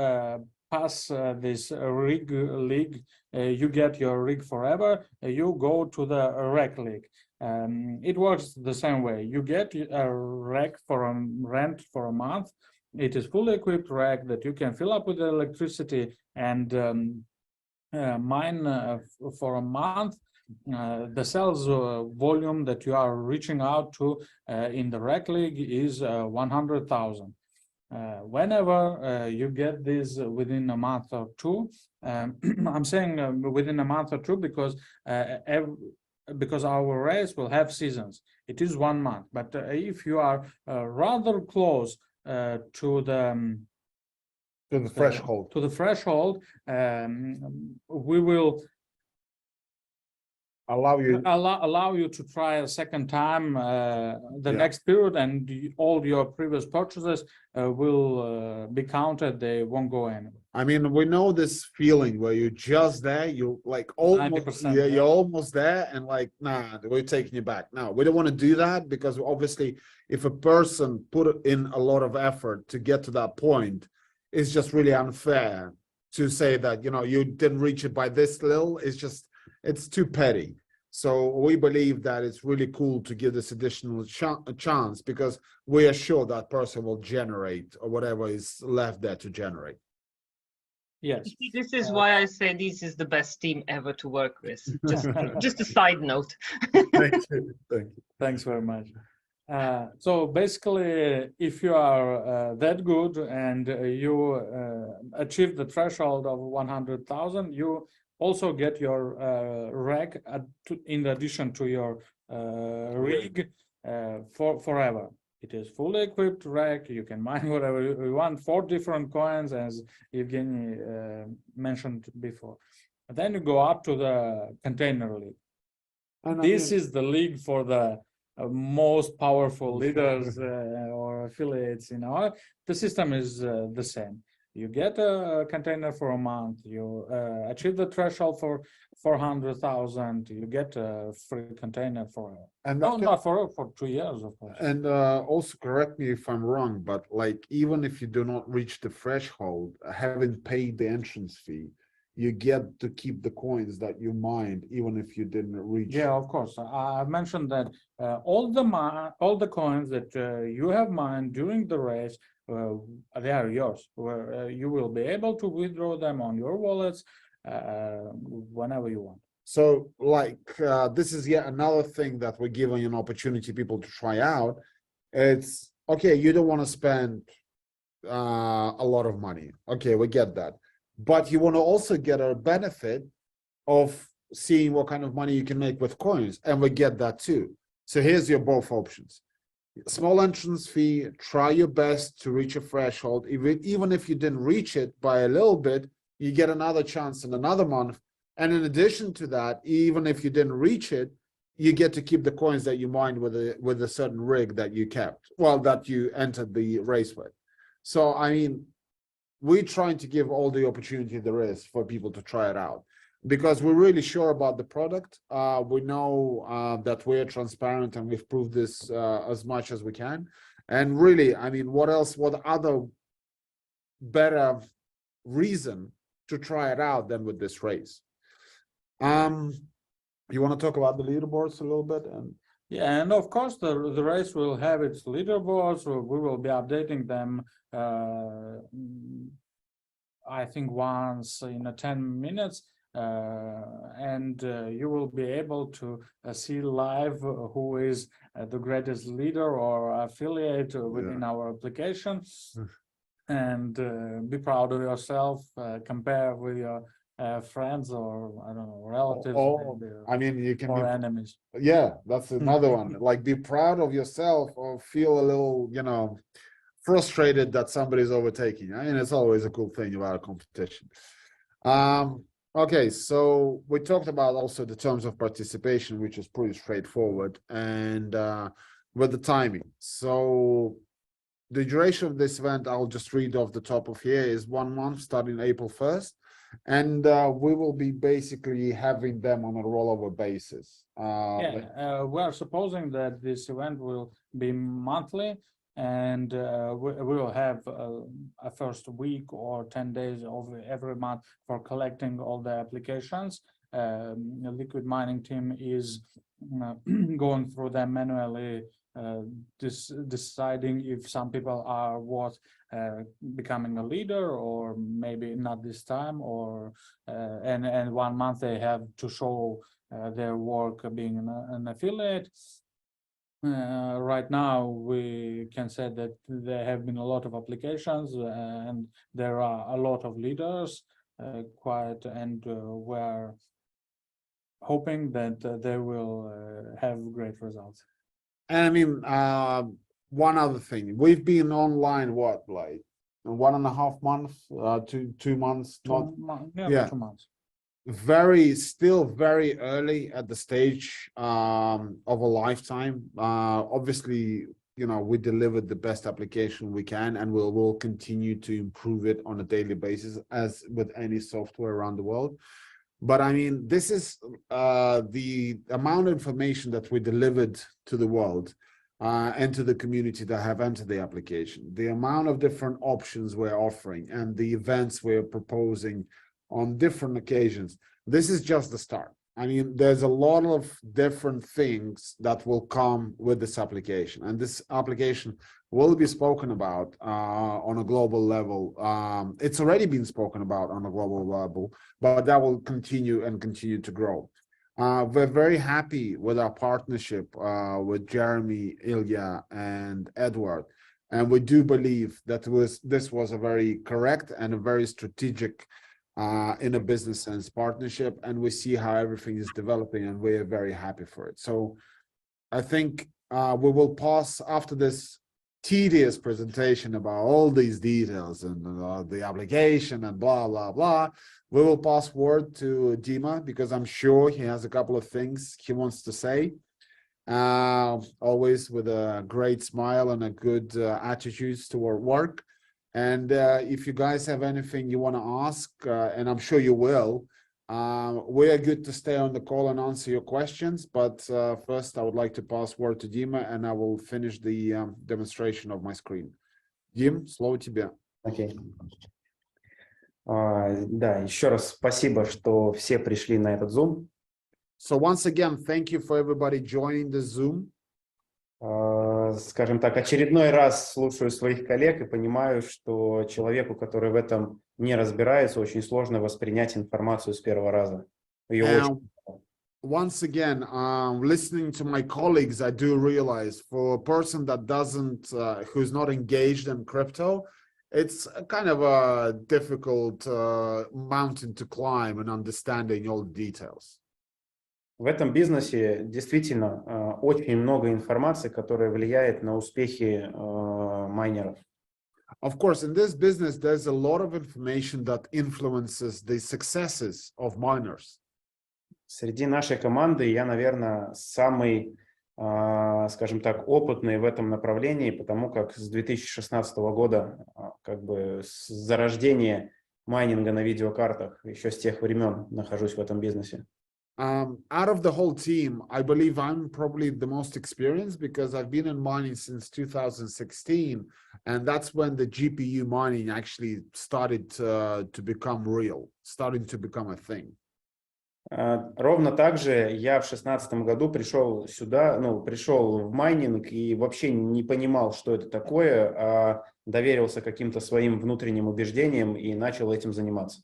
pass this rig league, you get your rig forever. You go to the rec league. It works the same way. You get a rack for a rent for a month. It is fully equipped rack that you can fill up with electricity and mine for a month. The sales volume that you are reaching out to in the rec league is 100,000. Whenever you get this within a month or two, I'm saying within a month or two because our race will have seasons. It is 1 month, but if you are rather close to the threshold, we will allow you to try a second time the next period, and all your previous purchases will be counted. They won't go anywhere. I mean, we know this feeling where you're just there, you're like almost, you're almost there, and like, nah, we're taking you back. No, we don't want to do that, because obviously if a person put in a lot of effort to get to that point, it's just really unfair to say that, you know, you didn't reach it by this little. It's too petty. So we believe that it's really cool to give this additional chance, because we are sure that person will generate or whatever is left there to generate. Yes. This is why I say this is the best team ever to work with. Just a side note. Thank you. Thank you. Thanks very much. So basically, if you are that good and you achieve the threshold of 100,000, you also get your rack in addition to your rig for forever. It is fully equipped rack. You can mine whatever you want, 4 different coins, as Evgeny mentioned before. And then you go up to the container league. And This is the league for the most powerful leaders or affiliates. The system is the same. You get a container for a month, you achieve the threshold for 400,000, you get a free container for not for 2 years, of course. And also correct me if I'm wrong, but like, even if you do not reach the threshold, having paid the entrance fee, you get to keep the coins that you mined, even if you didn't reach. Yeah, of course. I mentioned that all the coins that you have mined during the race, they are yours. Where you will be able to withdraw them on your wallets whenever you want. So, like, this is yet another thing that we're giving an opportunity people to try out. It's okay. You don't want to spend a lot of money. Okay, we get that. But you want to also get a benefit of seeing what kind of money you can make with coins, and we get that too. So here's your both options. Small entrance fee, try your best to reach a threshold. Even if you didn't reach it by a little bit, you get another chance in another month. And in addition to that, even if you didn't reach it, you get to keep the coins that you mined with a certain rig that you kept, well, that you entered the race with. So, I mean, we're trying to give all the opportunity there is for people to try it out, because we're really sure about the product. We know that we're transparent, and we've proved this as much as we can. And really, I mean, what other better reason to try it out than with this race? You want to talk about the leaderboards a little bit? Yeah, and of course the race will have its leaderboards. We will be updating them I think once in 10 minutes, and you will be able to see live who is the greatest leader or affiliate within our application, and be proud of yourself, compare with your friends or I don't know, relatives, I mean, you can or enemies. Yeah, that's another one. Like, be proud of yourself, or feel a little, frustrated that somebody's overtaking. I mean, it's always a cool thing about a competition. Okay, so we talked about also the terms of participation, which is pretty straightforward, and with the timing. So the duration of this event, I'll just read off the top of here, is 1 month starting April 1st. And we will be basically having them on a rollover basis. We are supposing that this event will be monthly, and we will have a first week or 10 days of every month for collecting all the applications. The liquid mining team is going through them manually, deciding if some people are worth becoming a leader, or maybe not this time, or and 1 month they have to show their work being an affiliate. Right now we can say that there have been a lot of applications, and there are a lot of leaders, and we're hoping that they will have great results. And I mean, one other thing, we've been online, like 1.5 months, 2 months, 2 months. Still very early at the stage of a lifetime. Obviously, we delivered the best application we can, and we'll continue to improve it on a daily basis, as with any software around the world. But I mean, this is the amount of information that we delivered to the world and to the community that have entered the application, the amount of different options we're offering, and the events we're proposing on different occasions. This is just the start. I mean, there's a lot of different things that will come with this application, and this application will be spoken about on a global level. It's already been spoken about on a global level, but that will continue to grow. We're very happy with our partnership with Jeremy, Ilya, and Edward, and we do believe that this was a very correct and a very strategic in a business sense partnership, and we see how everything is developing, and we're very happy for it. So I think we will pause after this tedious presentation about all these details and the application and blah, blah, blah. We will pass word to Dima, because I'm sure he has a couple of things he wants to say. Always with a great smile and a good attitude toward work. And if you guys have anything you want to ask, and I'm sure you will, we are good to stay on the call and answer your questions. But first, I would like to pass word to Dima, and I will finish the demonstration of my screen. Дим, слово тебе. Окей. Да, еще раз спасибо, что все пришли на этот Zoom. So once again, thank you for everybody joining the Zoom. Скажем так, очередной раз слушаю своих коллег и понимаю, что человеку, который в этом не разбирается, очень сложно воспринять информацию с первого раза. Once again, listening to my colleagues, I do realize for a person that doesn't, who's not engaged in crypto, it's a kind of a difficult mountain to climb and understanding all the details. В этом бизнесе действительно очень много информации, которая влияет на успехи майнеров. Of course, in this business, there's a lot of information that influences the successes of miners. Среди нашей команды я, наверное, самый, скажем так, опытный в этом направлении, потому как с 2016 года, как бы с зарождения майнинга на видеокартах, еще с тех времен нахожусь в этом бизнесе. Out of the whole team, I believe I'm probably the most experienced, because I've been in mining since 2016, and that's when the GPU mining actually started to become real, starting to become a thing. Ровно так же я в 2016 году пришел сюда, пришел в майнинг и вообще не понимал, что это такое, а доверился каким-то своим внутренним убеждениям и начал этим заниматься.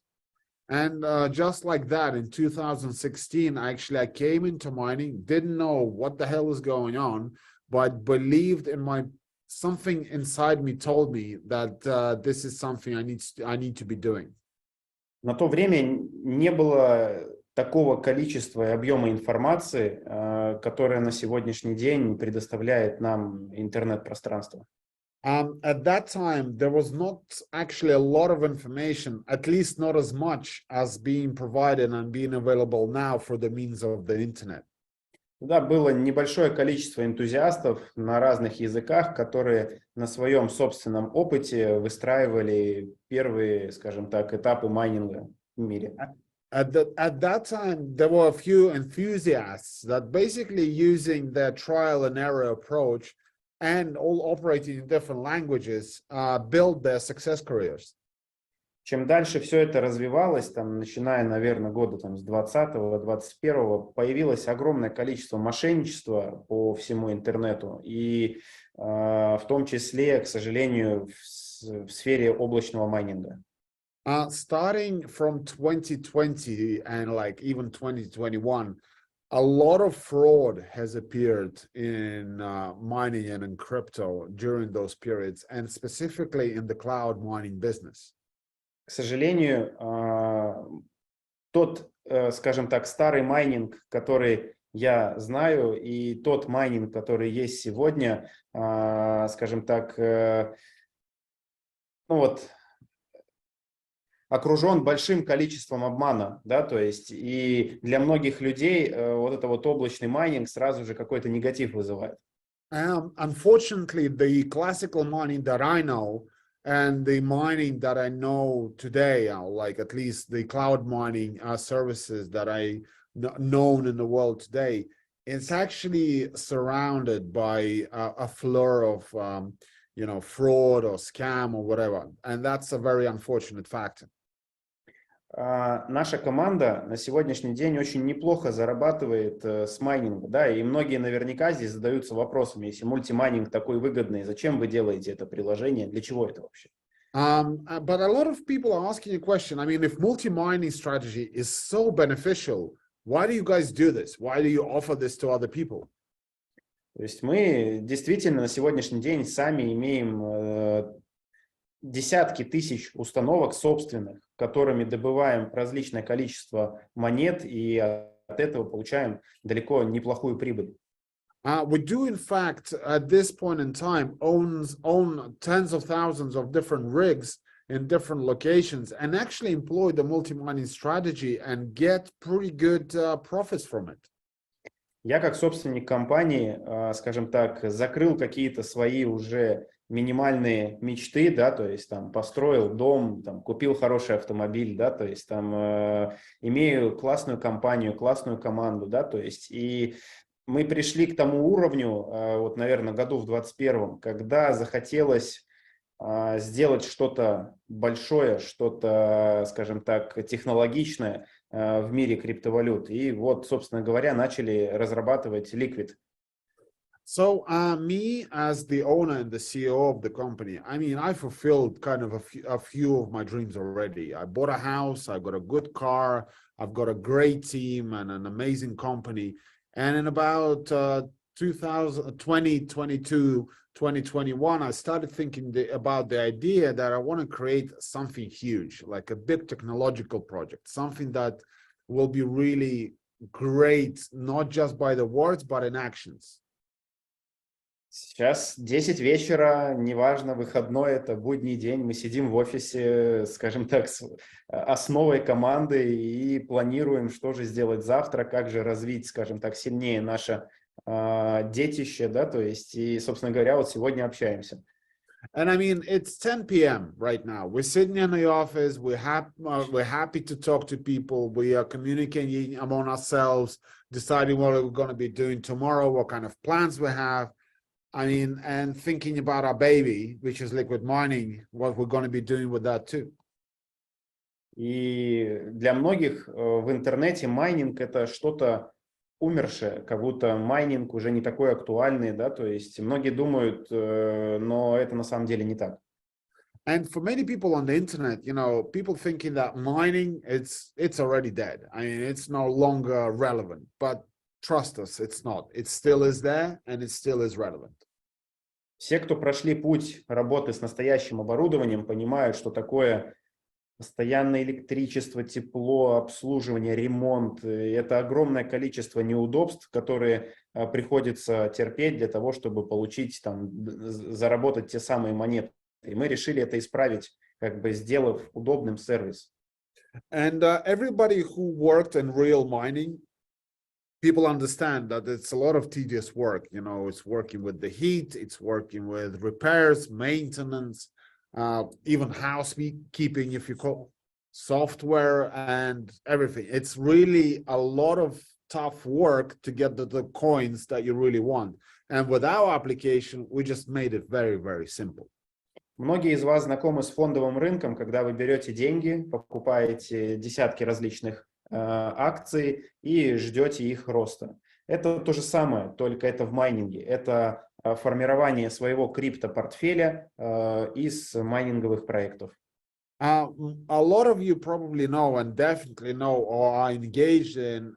And just like that, in 2016, I came into mining, didn't know what the hell was going on, but believed in something inside me told me that this is something I need to be doing. На то время не было такого количества и объема информации, которое на сегодняшний день предоставляет нам интернет-пространство. At that time, there was not actually a lot of information, at least not as much as being provided and being available now for the means of the internet. Да, было небольшое количество энтузиастов на разных языках, которые на своем собственном опыте выстраивали первые, скажем так, этапы майнинга в мире. At that time, there were a few enthusiasts that basically using their trial and error approach and all operating in different languages, build their success careers. Чем дальше все это развивалось, там, начиная, наверное, года там, с 20-го, 21-го, появилось огромное количество мошенничества по всему интернету, и в том числе, к сожалению, в сфере облачного майнинга. Starting from 2020 and like even 2021, a lot of fraud has appeared in mining and in crypto during those periods, and specifically in the cloud mining business. К сожалению, тот, скажем так, старый майнинг, который я знаю, и тот майнинг, который есть сегодня, скажем так, окружен большим количеством обмана, да, то есть и для многих людей вот это вот облачный майнинг сразу же какой-то негатив вызывает. Unfortunately, the classical mining that I know and the mining that I know today, like at least the cloud mining services that I known in the world today, it's actually surrounded by a flur of fraud or scam or whatever, and that's a very unfortunate factor. Наша команда на сегодняшний день очень неплохо зарабатывает с майнинга, да, и многие наверняка здесь задаются вопросом, если мультимайнинг такой выгодный, зачем вы делаете это приложение, для чего это вообще? But a lot of people are asking a question. I mean, if multi-mining strategy is so beneficial, why do you guys do this? Why do you offer this to other people? То есть мы действительно на сегодняшний день сами имеем десятки тысяч установок собственных, которыми добываем различное количество монет и от этого получаем далеко неплохую прибыль. We do, in fact, at this point in time, own tens of thousands of different rigs in different locations and actually employ the multi-mining strategy and get pretty good profits from it. Я как собственник компании, скажем так, закрыл какие-то свои уже минимальные мечты, да, то есть там построил дом, там, купил хороший автомобиль, да, то есть там имею классную компанию, классную команду, да, то есть и мы пришли к тому уровню, вот, наверное, году в 2021, когда захотелось сделать что-то большое, что-то, скажем так, технологичное в мире криптовалют. И вот, собственно говоря, начали разрабатывать Liquid. So me as the owner and the CEO of the company, I mean, I fulfilled kind of a few of my dreams already. I bought a house, I got a good car, I've got a great team and an amazing company. And in about 2022, 2021, I started thinking about the idea that I want to create something huge, like a big technological project, something that will be really great, not just by the words, but in actions. Сейчас 10 вечера, неважно, выходной, это будний день, мы сидим в офисе, скажем так, с основой команды и планируем, что же сделать завтра, как же развить, скажем так, сильнее наше детище, да, то есть, и, собственно говоря, вот сегодня общаемся. And I mean, it's 10 p.m. right now. We're sitting in the office. We're happy to talk to people. We are communicating among ourselves, deciding what we're going to be doing tomorrow, what kind of plans we have. I mean, and thinking about our baby, which is liquid mining, what we're going to be doing with that too. И для многих в интернете майнинг это что-то умершее, как будто майнинг уже не такой актуальный, да, то есть многие думают, но это на самом деле не так. And for many people on the internet, you know, people thinking that mining, it's already dead. I mean, it's no longer relevant, but trust us, it's not. It still is there and it still is relevant. Все, кто прошли путь работы с настоящим оборудованием, понимают, что такое постоянное электричество, тепло, обслуживание, ремонт. Это огромное количество неудобств, которые приходится терпеть для того, чтобы получить, там, заработать те самые монеты. И мы решили это исправить, как бы сделав удобным сервис. And everybody who worked in real mining, people understand that it's a lot of tedious work. You know, it's working with the heat, it's working with repairs, maintenance, even housekeeping, if you call software and everything. It's really a lot of tough work to get the coins that you really want. And with our application, we just made it very, very simple. Многие из вас знакомы с фондовым рынком, когда вы берете деньги, покупаете десятки различных акций и ждете их роста. Это то же самое, только это в майнинге. Это формирование своего криптопортфеля из майнинговых проектов. A lot of you probably know and definitely know or are engaged in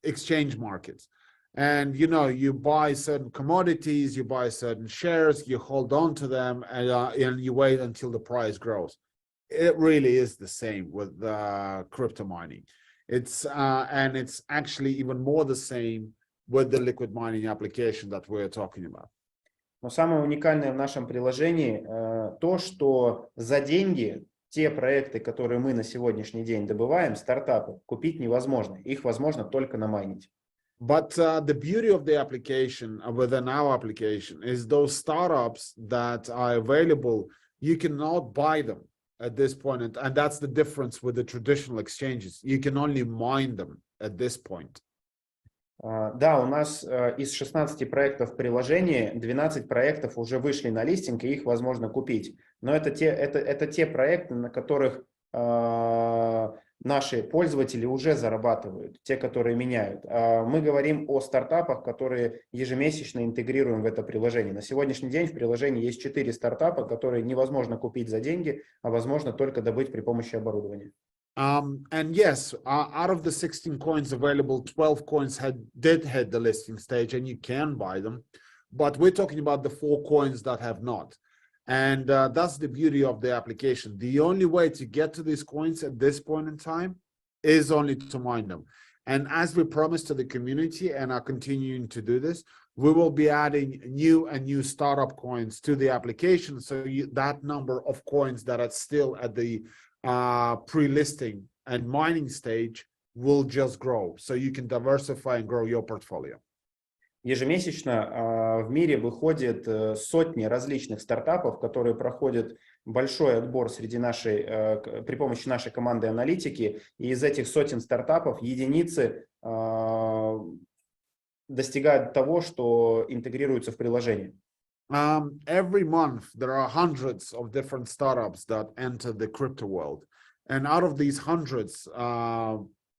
exchange markets. And, you know, you buy certain commodities, you buy certain shares, you hold on to them, and you wait until the price grows. It really is the same with crypto mining. It's and it's actually even more the same with the liquid mining application that we're talking about. Но самое уникальное в нашем приложении то, что за деньги те проекты, которые мы на сегодняшний день добываем, стартапы, купить невозможно. Их возможно только намайнить. But the beauty of the application within our application is those startups that are available, you cannot buy them at this point. And that's the difference with the traditional exchanges. You can only mine them at this point. Да, у нас из 16 проектов в приложении 12 проектов уже вышли на листинг, и их возможно купить. Но это те проекты, на которых наши пользователи уже зарабатывают, те, которые меняют. Мы говорим о стартапах, которые ежемесячно интегрируем в это приложение. На сегодняшний день в приложении есть 4 стартапа, которые невозможно купить за деньги, а возможно только добыть при помощи оборудования. And yes, out of the 16 coins available, 12 coins did hit the listing stage, and you can buy them. But we're talking about the 4 coins that have not. And that's the beauty of the application. The only way to get to these coins at this point in time is only to mine them. And as we promised to the community and are continuing to do this, we will be adding new startup coins to the application. So that number of coins that are still at the pre-listing and mining stage will just grow. So you can diversify and grow your portfolio. Ежемесячно в мире выходит сотни различных стартапов, которые проходят большой отбор при помощи нашей команды аналитики. И из этих сотен стартапов единицы достигают того, что интегрируются в приложение. Every month, there are hundreds of different startups that enter the crypto world. And out of these hundreds,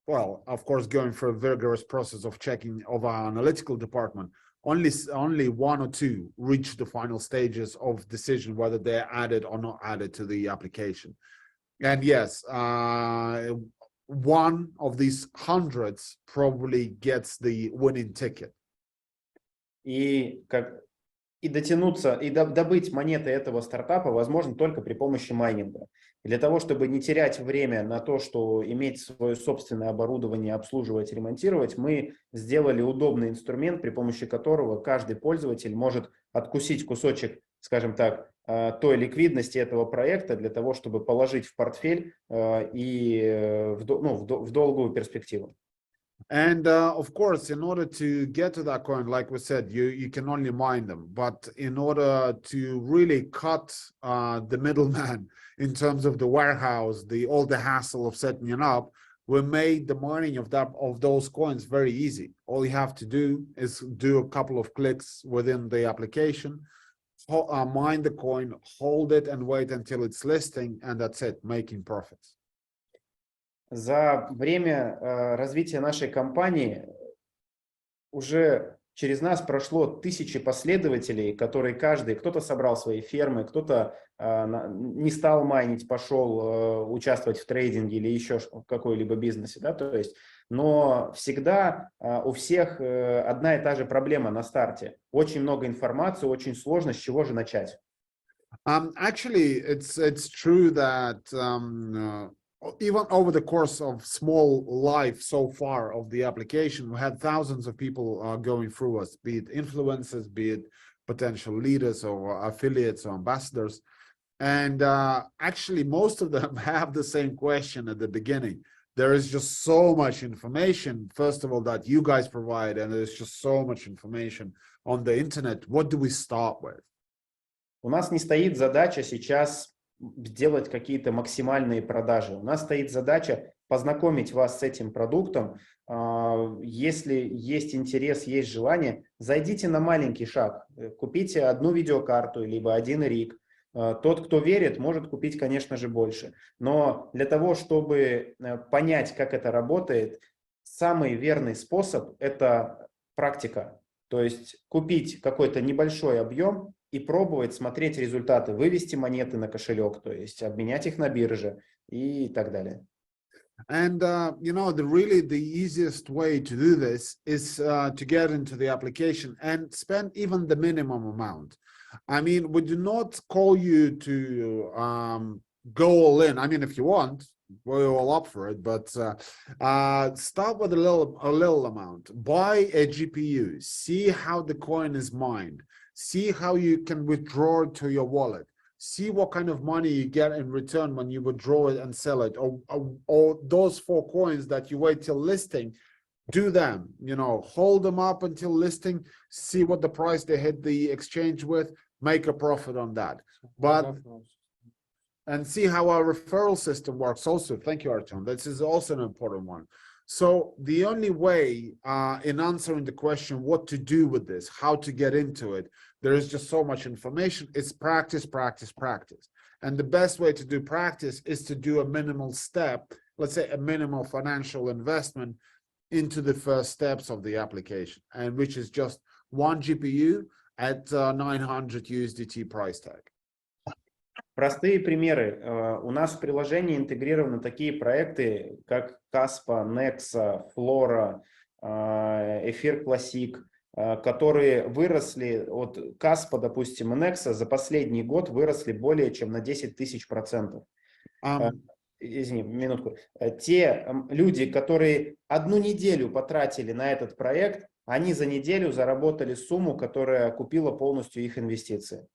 well, of course, going through a vigorous process of checking of our analytical department, only 1 or 2 reach the final stages of decision whether they're added or not added to the application. And yes, one of these hundreds probably gets the winning ticket. И дотянуться, и добыть монеты этого стартапа возможно только при помощи майнинга. И для того, чтобы не терять время на то, что иметь свое собственное оборудование, обслуживать, ремонтировать, мы сделали удобный инструмент, при помощи которого каждый пользователь может откусить кусочек, скажем так, той ликвидности этого проекта для того, чтобы положить в портфель и в долгую перспективу. And of course, in order to get to that coin, like we said, you can only mine them. But in order to really cut the middleman in terms of the warehouse, all the hassle of setting it up, we made the mining of those coins very easy. All you have to do is do a couple of clicks within the application, mine the coin, hold it, and wait until it's listing, and that's it, making profits. За время развития нашей компании уже через нас прошло тысячи последователей, которые кто-то собрал свои фермы, кто-то не стал майнить, пошел участвовать в трейдинге или еще в какой-либо бизнесе, да, то есть, но всегда у всех одна и та же проблема на старте. Очень много информации, очень сложно, с чего же начать. Actually, it's true that even over the course of small life so far of the application, we had thousands of people going through us, be it influencers, be it potential leaders or affiliates or ambassadors. And actually, most of them have the same question at the beginning. There is just so much information, first of all, that you guys provide, and there's just so much information on the internet. What do we start with? У нас не стоит задача сейчас сделать какие-то максимальные продажи. У нас стоит задача познакомить вас с этим продуктом. Если есть интерес, есть желание, зайдите на маленький шаг. Купите одну видеокарту, либо один риг. Тот, кто верит, может купить, конечно же, больше. Но для того, чтобы понять, как это работает, самый верный способ – это практика. То есть купить какой-то небольшой объем и пробовать смотреть результаты, вывести монеты на кошелек, то есть обменять их на бирже и так далее. And you know, the easiest way to do this is to get into the application and spend even the minimum amount. I mean, we do not call you to go all in. I mean, if you want, we're all up for it, but start with a little amount. Buy a GPU, see how the coin is mined, see how you can withdraw it to your wallet, see what kind of money you get in return when you withdraw it and sell it, or those 4 coins that you wait till listing, do them, you know, hold them up until listing, see what the price they hit the exchange with, make a profit on that. But and see how our referral system works also. Thank you, Artem. This is also an important one. So the only way in answering the question what to do with this, how to get into it, there is just so much information. It's practice, practice, practice. And the best way to do practice is to do a minimal step, let's say a minimal financial investment into the first steps of the application, and which is just one GPU at 900 USDT price tag. Простые примеры. У нас в приложении интегрированы такие проекты, как Caspa, Nexa, Flora, Эфир Classic, которые выросли от Caspa, допустим, и Nexa за последний год выросли более чем на 10 000%. Извини, минутку. Те люди, которые одну неделю потратили на этот проект, они за неделю заработали сумму, которая окупила полностью их инвестиции.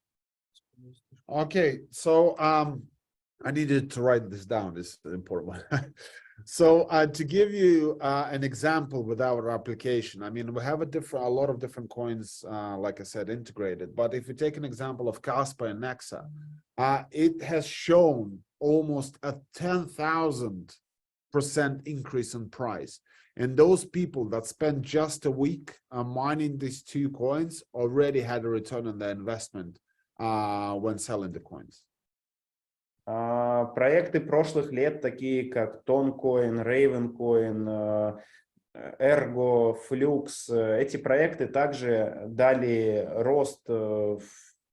Okay, so I needed to write this down. This is an important one. So to give you an example with our application, I mean, we have a lot of different coins, like I said, integrated. But if you take an example of Caspa and Nexa, it has shown almost a 10,000% increase in price. And those people that spent just a week mining these two coins already had a return on their investment when selling the coins. Проекты прошлых лет, такие как Toncoin, Ravencoin, Ergo, Flux, эти проекты также дали рост в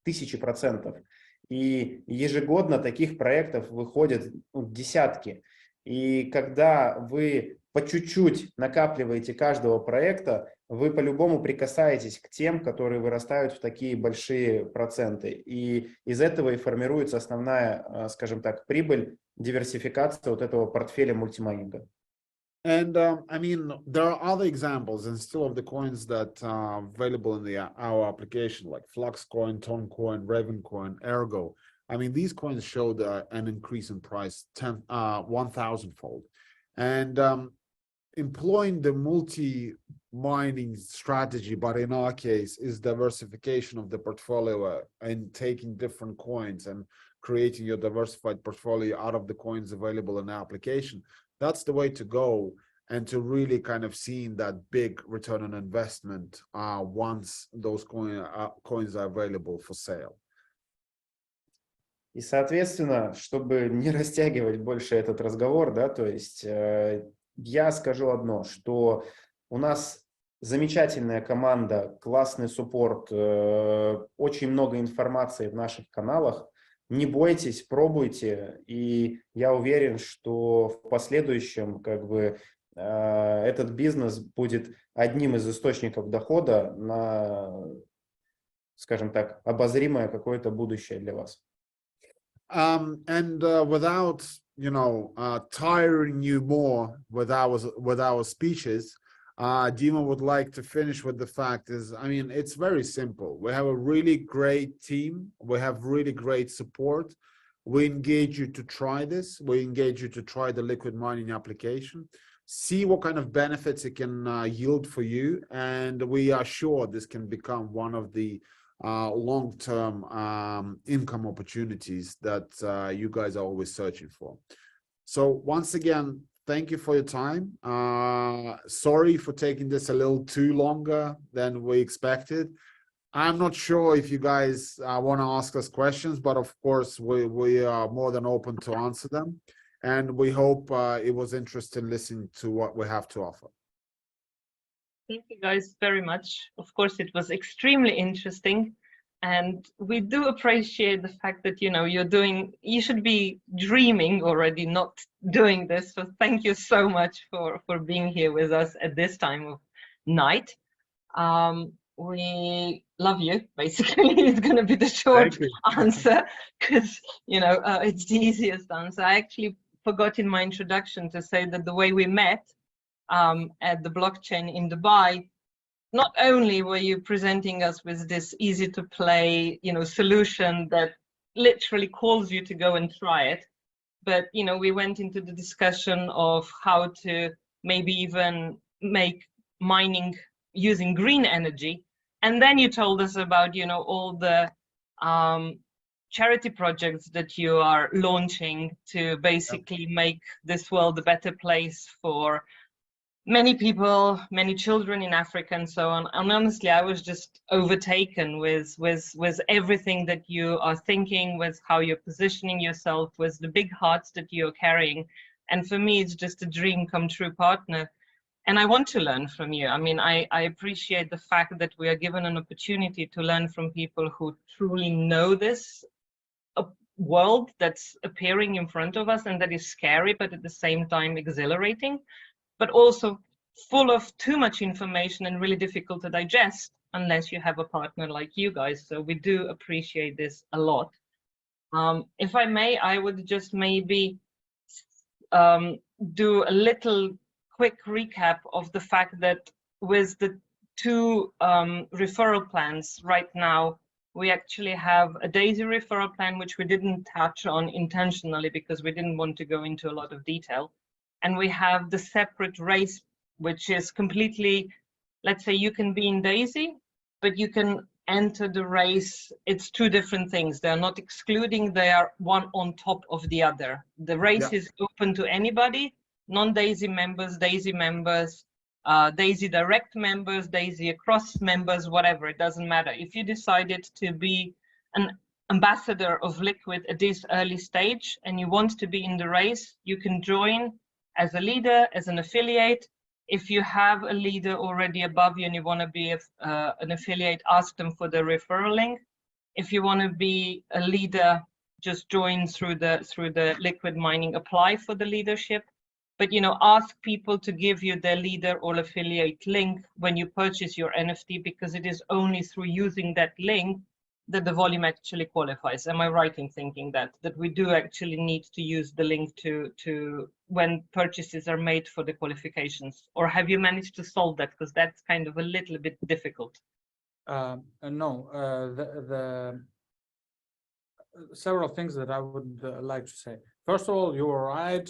1000%. И ежегодно таких проектов выходят десятки. И когда вы по чуть-чуть накапливаете каждого проекта, вы по-любому прикасаетесь к тем, которые вырастают в такие большие проценты. И из этого и формируется основная, скажем так, прибыль, диверсификация вот этого портфеля мультимайнинга. And I mean, there are other examples and still of the coins that are available in our application, like Fluxcoin, Toncoin, Ravencoin, Ergo. I mean, these coins showed an increase in price 1,000-fold. And employing the multi-mining strategy, but in our case, is diversification of the portfolio and taking different coins and creating your diversified portfolio out of the coins available in the application. That's the way to go, and to really kind of seeing that big return on investment once those coins are available for sale. И, соответственно, чтобы не растягивать больше этот разговор, да, то есть я скажу одно, что у нас замечательная команда, классный суппорт, очень много информации в наших каналах. Не бойтесь, пробуйте, и я уверен, что в последующем как бы этот бизнес будет одним из источников дохода на, скажем так, обозримое какое-то будущее для вас. Without, you know, tiring you more with our speeches, Dima would like to finish with the fact is, I mean, it's very simple. We have a really great team. We have really great support. We engage you to try this. We engage you to try the liquid mining application, see what kind of benefits it can yield for you. And we are sure this can become one of the long-term income opportunities that you guys are always searching for. So once again, thank you for your time. Sorry for taking this a little too longer than we expected. I'm not sure if you guys want to ask us questions, but of course we are more than open to answer them. And we hope it was interesting listening to what we have to offer. Thank you guys very much. Of course, it was extremely interesting. And we do appreciate the fact that, you know, you should be dreaming already, not doing this. So thank you so much for being here with us at this time of night. We love you, basically. It's going to be the short answer, because, you know, it's the easiest answer. I actually forgot in my introduction to say that the way we met at the blockchain in Dubai, not only were you presenting us with this easy to play, you know, solution that literally calls you to go and try it, but, you know, we went into the discussion of how to maybe even make mining using green energy. And then you told us about, you know, all the charity projects that you are launching to basically make this world a better place for many people, many children in Africa and so on. And honestly, I was just overtaken with everything that you are thinking, with how you're positioning yourself, with the big hearts that you're carrying. And for me, it's just a dream come true partner. And I want to learn from you. I mean, I appreciate the fact that we are given an opportunity to learn from people who truly know this world that's appearing in front of us and that is scary, but at the same time exhilarating, but also full of too much information and really difficult to digest unless you have a partner like you guys. So we do appreciate this a lot. If I may, I would just maybe do a little quick recap of the fact that with the two referral plans right now, we actually have a DAISY referral plan, which we didn't touch on intentionally because we didn't want to go into a lot of detail. And we have the separate race, which is completely, let's say you can be in DAISY, but you can enter the race. It's two different things. They're not excluding, they are one on top of the other. The race is open to anybody, non-DAISY members, DAISY members, DAISY direct members, DAISY across members, whatever, it doesn't matter. If you decided to be an ambassador of Liquid at this early stage and you want to be in the race, you can join as a leader, as an affiliate. If you have a leader already above you and you want to be an affiliate, ask them for the referral link. If you want to be a leader, just join through the Liquid Mining, apply for the leadership. But ask people to give you their leader or affiliate link when you purchase your NFT, because it is only through using that link that the volume actually qualifies. Am I right in thinking that we do actually need to use the link to when purchases are made for the qualifications? Or have you managed to solve that? Because that's kind of a little bit difficult. No, the several things that I would like to say. First of all, you were right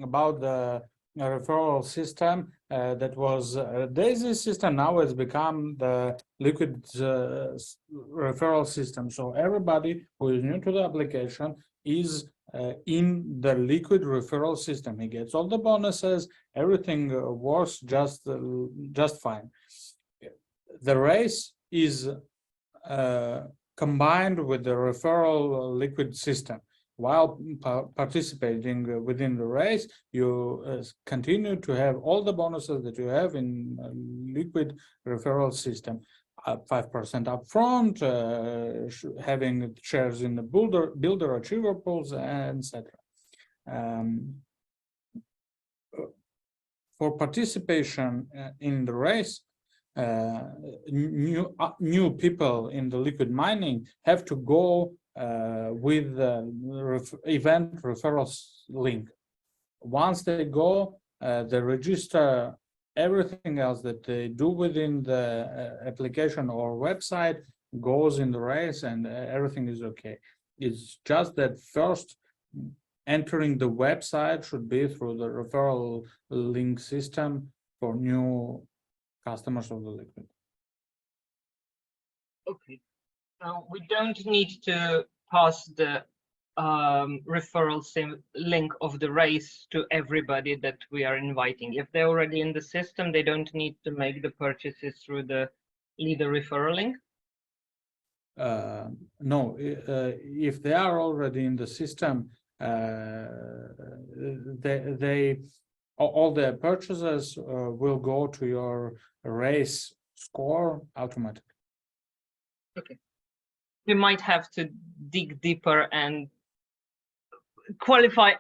about the referral system that was a DAISY system. Now it's become the Liquid referral system. So everybody who is new to the application is in the Liquid referral system. He gets all the bonuses. Everything works just fine. The race is combined with the referral Liquid system. While participating within the race, you continue to have all the bonuses that you have in Liquid referral system. 5% upfront, having shares in the builder achievables, etc. For participation in the race, new people in the Liquid Mining have to go with the event referrals link. Once they go, they register everything else that they do within the application or website goes in the race, and everything is okay. It's just that first entering the website should be through the referral link system for new customers of the Liquid. Okay. We don't need to pass the referral link of the race to everybody that we are inviting. If they're already in the system, they don't need to make the purchases through the leader referral link. No, if they are already in the system, all their purchases will go to your race score automatically. Okay. We might have to dig deeper and qualify,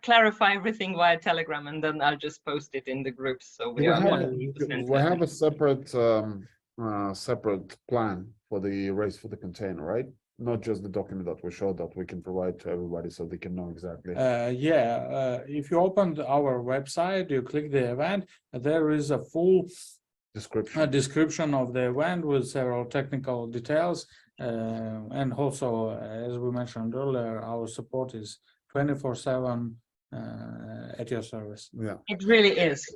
clarify everything via Telegram, and then I'll just post it in the groups. So we have a separate separate plan for the race for the container, right? Not just the document that we showed that we can provide to everybody so they can know exactly. If you open our website, you click the event, there is a full description of the event with several technical details. And also, as we mentioned earlier, our support is 24/7 at your service. Yeah, it really is.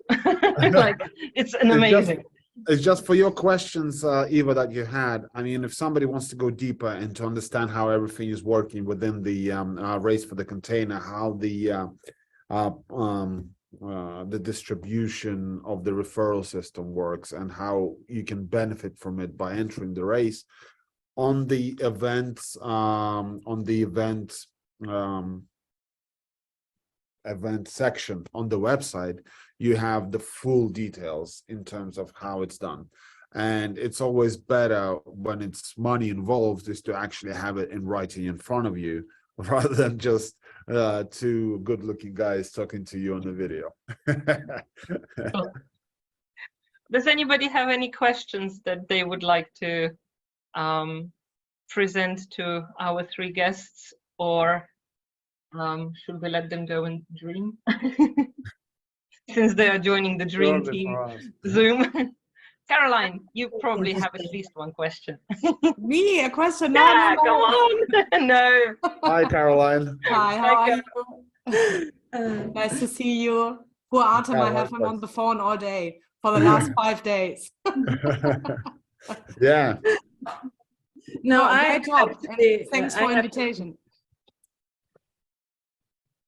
Like, it's an amazing. It's just for your questions, Eva, that you had. I mean, if somebody wants to go deeper and to understand how everything is working within the race for the container, how the the distribution of the referral system works and how you can benefit from it by entering the race. On the events, event section on the website, you have the full details in terms of how it's done. And it's always better when it's money involved is to actually have it in writing in front of you rather than just two good-looking guys talking to you on the video. Does anybody have any questions that they would like to present to our three guests, or should we let them go and dream? Since they are joining the dream team Zoom. Caroline, you probably have at least one question. Me, a question? No, Yeah, no, no. come on. No. Hi, Caroline. Hi, how are you? Nice to see you. Poor Artem, I have him on the phone all day for the last 5 days. Yeah. No, I great job. actually, Thanks I for have- invitation.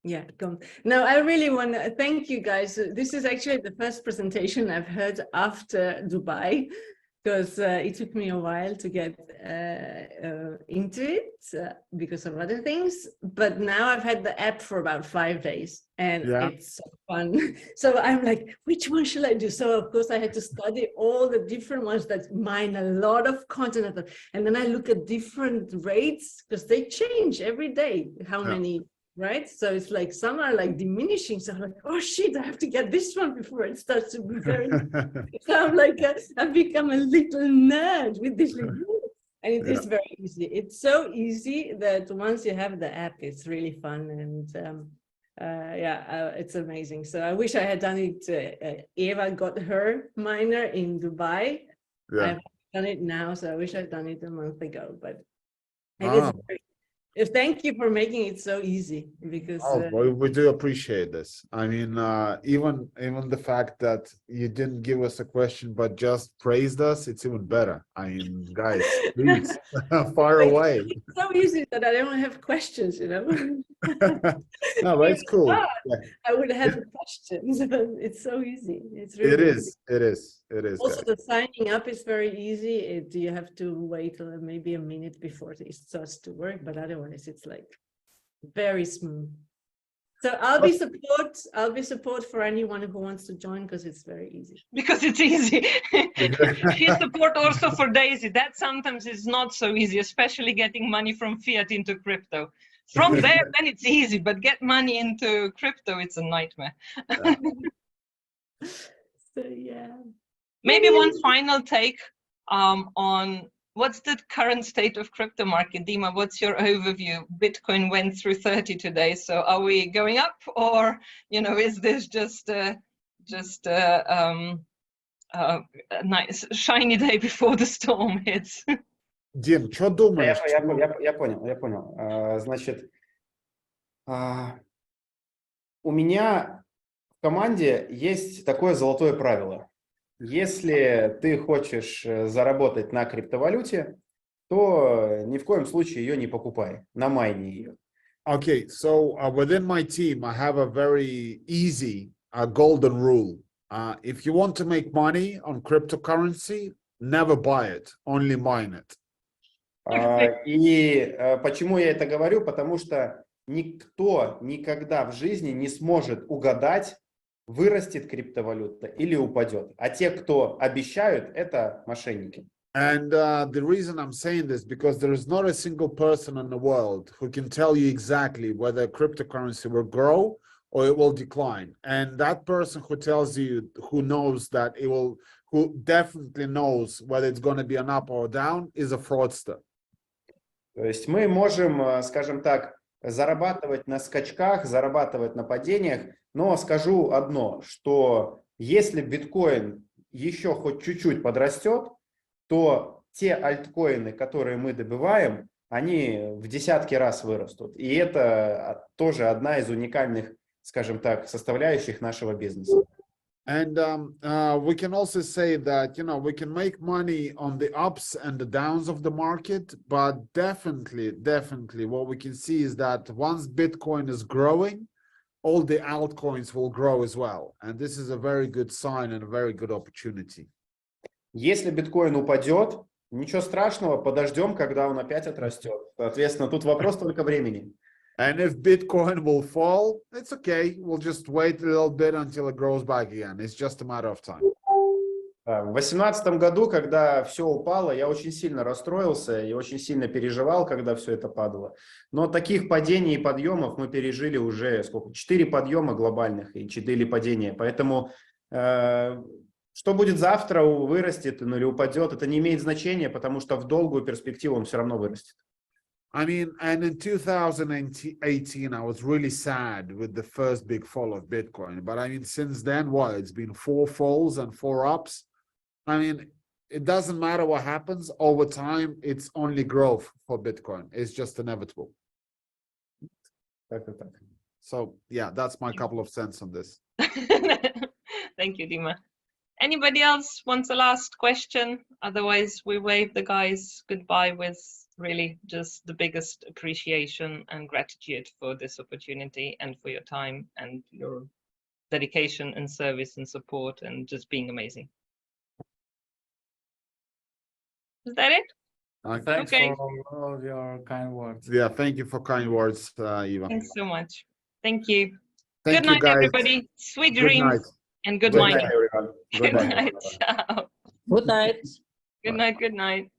Yeah, come. No, I really want to thank you guys. This is actually the first presentation I've heard after Dubai, because it took me a while to get into it because of other things. But now I've had the app for about 5 days, and Yeah. it's so fun. So I'm like, which one should I do? So of course I had to study all the different ones that mine a lot of content, and then I look at different rates because they change every day. How Yeah. many? Right, so it's like some are like diminishing, so I'm like, oh shit, I have to get this one before it starts to be very so I'm like I've become a little nerd with this, like, and it is very easy. It's so easy that once you have the app, it's really fun, and it's amazing. So I wish I had done it. Eva got her minor in Dubai. Yeah. I've done it now, so I wish I'd done it a month ago, but it is very. Thank you for making it so easy, because we do appreciate this. I mean, even the fact that you didn't give us a question but just praised us, it's even better. I mean, guys, please fire away. It's so easy that I don't have questions, you know. No, but it's cool. Yeah. I would have questions, but it's so easy. It's really easy. It is. Also, guys. the signing up is very easy. You have to wait maybe a minute before it starts to work, but otherwise it's like very smooth. So I'll be support for anyone who wants to join, because it's very easy. Because it's easy. She's support also for Daisy. That sometimes is not so easy, especially getting money from fiat into crypto. From there, then it's easy, but get money into crypto, it's a nightmare. So yeah. Maybe one final take on what's the current state of crypto market. Dima, what's your overview? Bitcoin went through 30 today, so are we going up, or is this just a nice shiny day before the storm hits? Дим, что думаешь? Я понял. Значит, у меня в команде есть такое золотое правило. Если ты хочешь заработать на криптовалюте, то ни в коем случае ее не покупай, намайни ее. Okay, so within my team, I have a very easy golden rule. If you want to make money on cryptocurrency, never buy it, only mine it. И почему я это говорю? Потому что никто никогда в жизни не сможет угадать, вырастет криптовалюта или упадет. А те, кто обещают, это мошенники. And the reason I'm saying this, because there is not a single person in the world who can tell you exactly whether cryptocurrency will grow or it will decline. And that person who tells you, who knows that it will, who definitely knows whether it's going to be an up or down, is a fraudster. То есть мы можем, скажем так, зарабатывать на скачках, зарабатывать на падениях, но скажу одно, что если биткоин еще хоть чуть-чуть подрастет, то те альткоины, которые мы добываем, они в десятки раз вырастут. И это тоже одна из уникальных, скажем так, составляющих нашего бизнеса. And we can also say that, we can make money on the ups and the downs of the market, but definitely what we can see is that once Bitcoin is growing, all the altcoins will grow as well. And this is a very good sign and a very good opportunity. Если биткоин упадет, ничего страшного, подождем, когда он опять отрастет. Соответственно, тут вопрос только времени. And if Bitcoin will fall, it's okay. We'll just wait a little bit until it grows back again. It's just a matter of time. В 2018 году, когда все упало, я очень сильно расстроился и очень сильно переживал, когда все это падало. Но таких падений и подъемов мы пережили уже сколько? 4 подъема глобальных и 4 падения. Поэтому что будет завтра, вырастет или упадет, это не имеет значения, потому что в долгую перспективу он все равно вырастет. I mean, and in 2018, I was really sad with the first big fall of Bitcoin. But I mean, since then, what? It's been 4 falls and 4 ups. I mean, it doesn't matter what happens over time. It's only growth for Bitcoin. It's just inevitable. So yeah, that's my couple of cents on this. Thank you, Dima. Anybody else wants a last question? Otherwise, we wave the guys goodbye with really just the biggest appreciation and gratitude for this opportunity and for your time and your dedication and service and support and just being amazing. Is that it? Thanks Okay. for all of your kind words. Yeah, thank you for kind words, Eva. Thanks so much. Thank you. Thank Good you, night, guys. everybody. Sweet Good dreams night. and good Good mining. night, everyone. Good night. Ciao. Good night. Good night. Good night.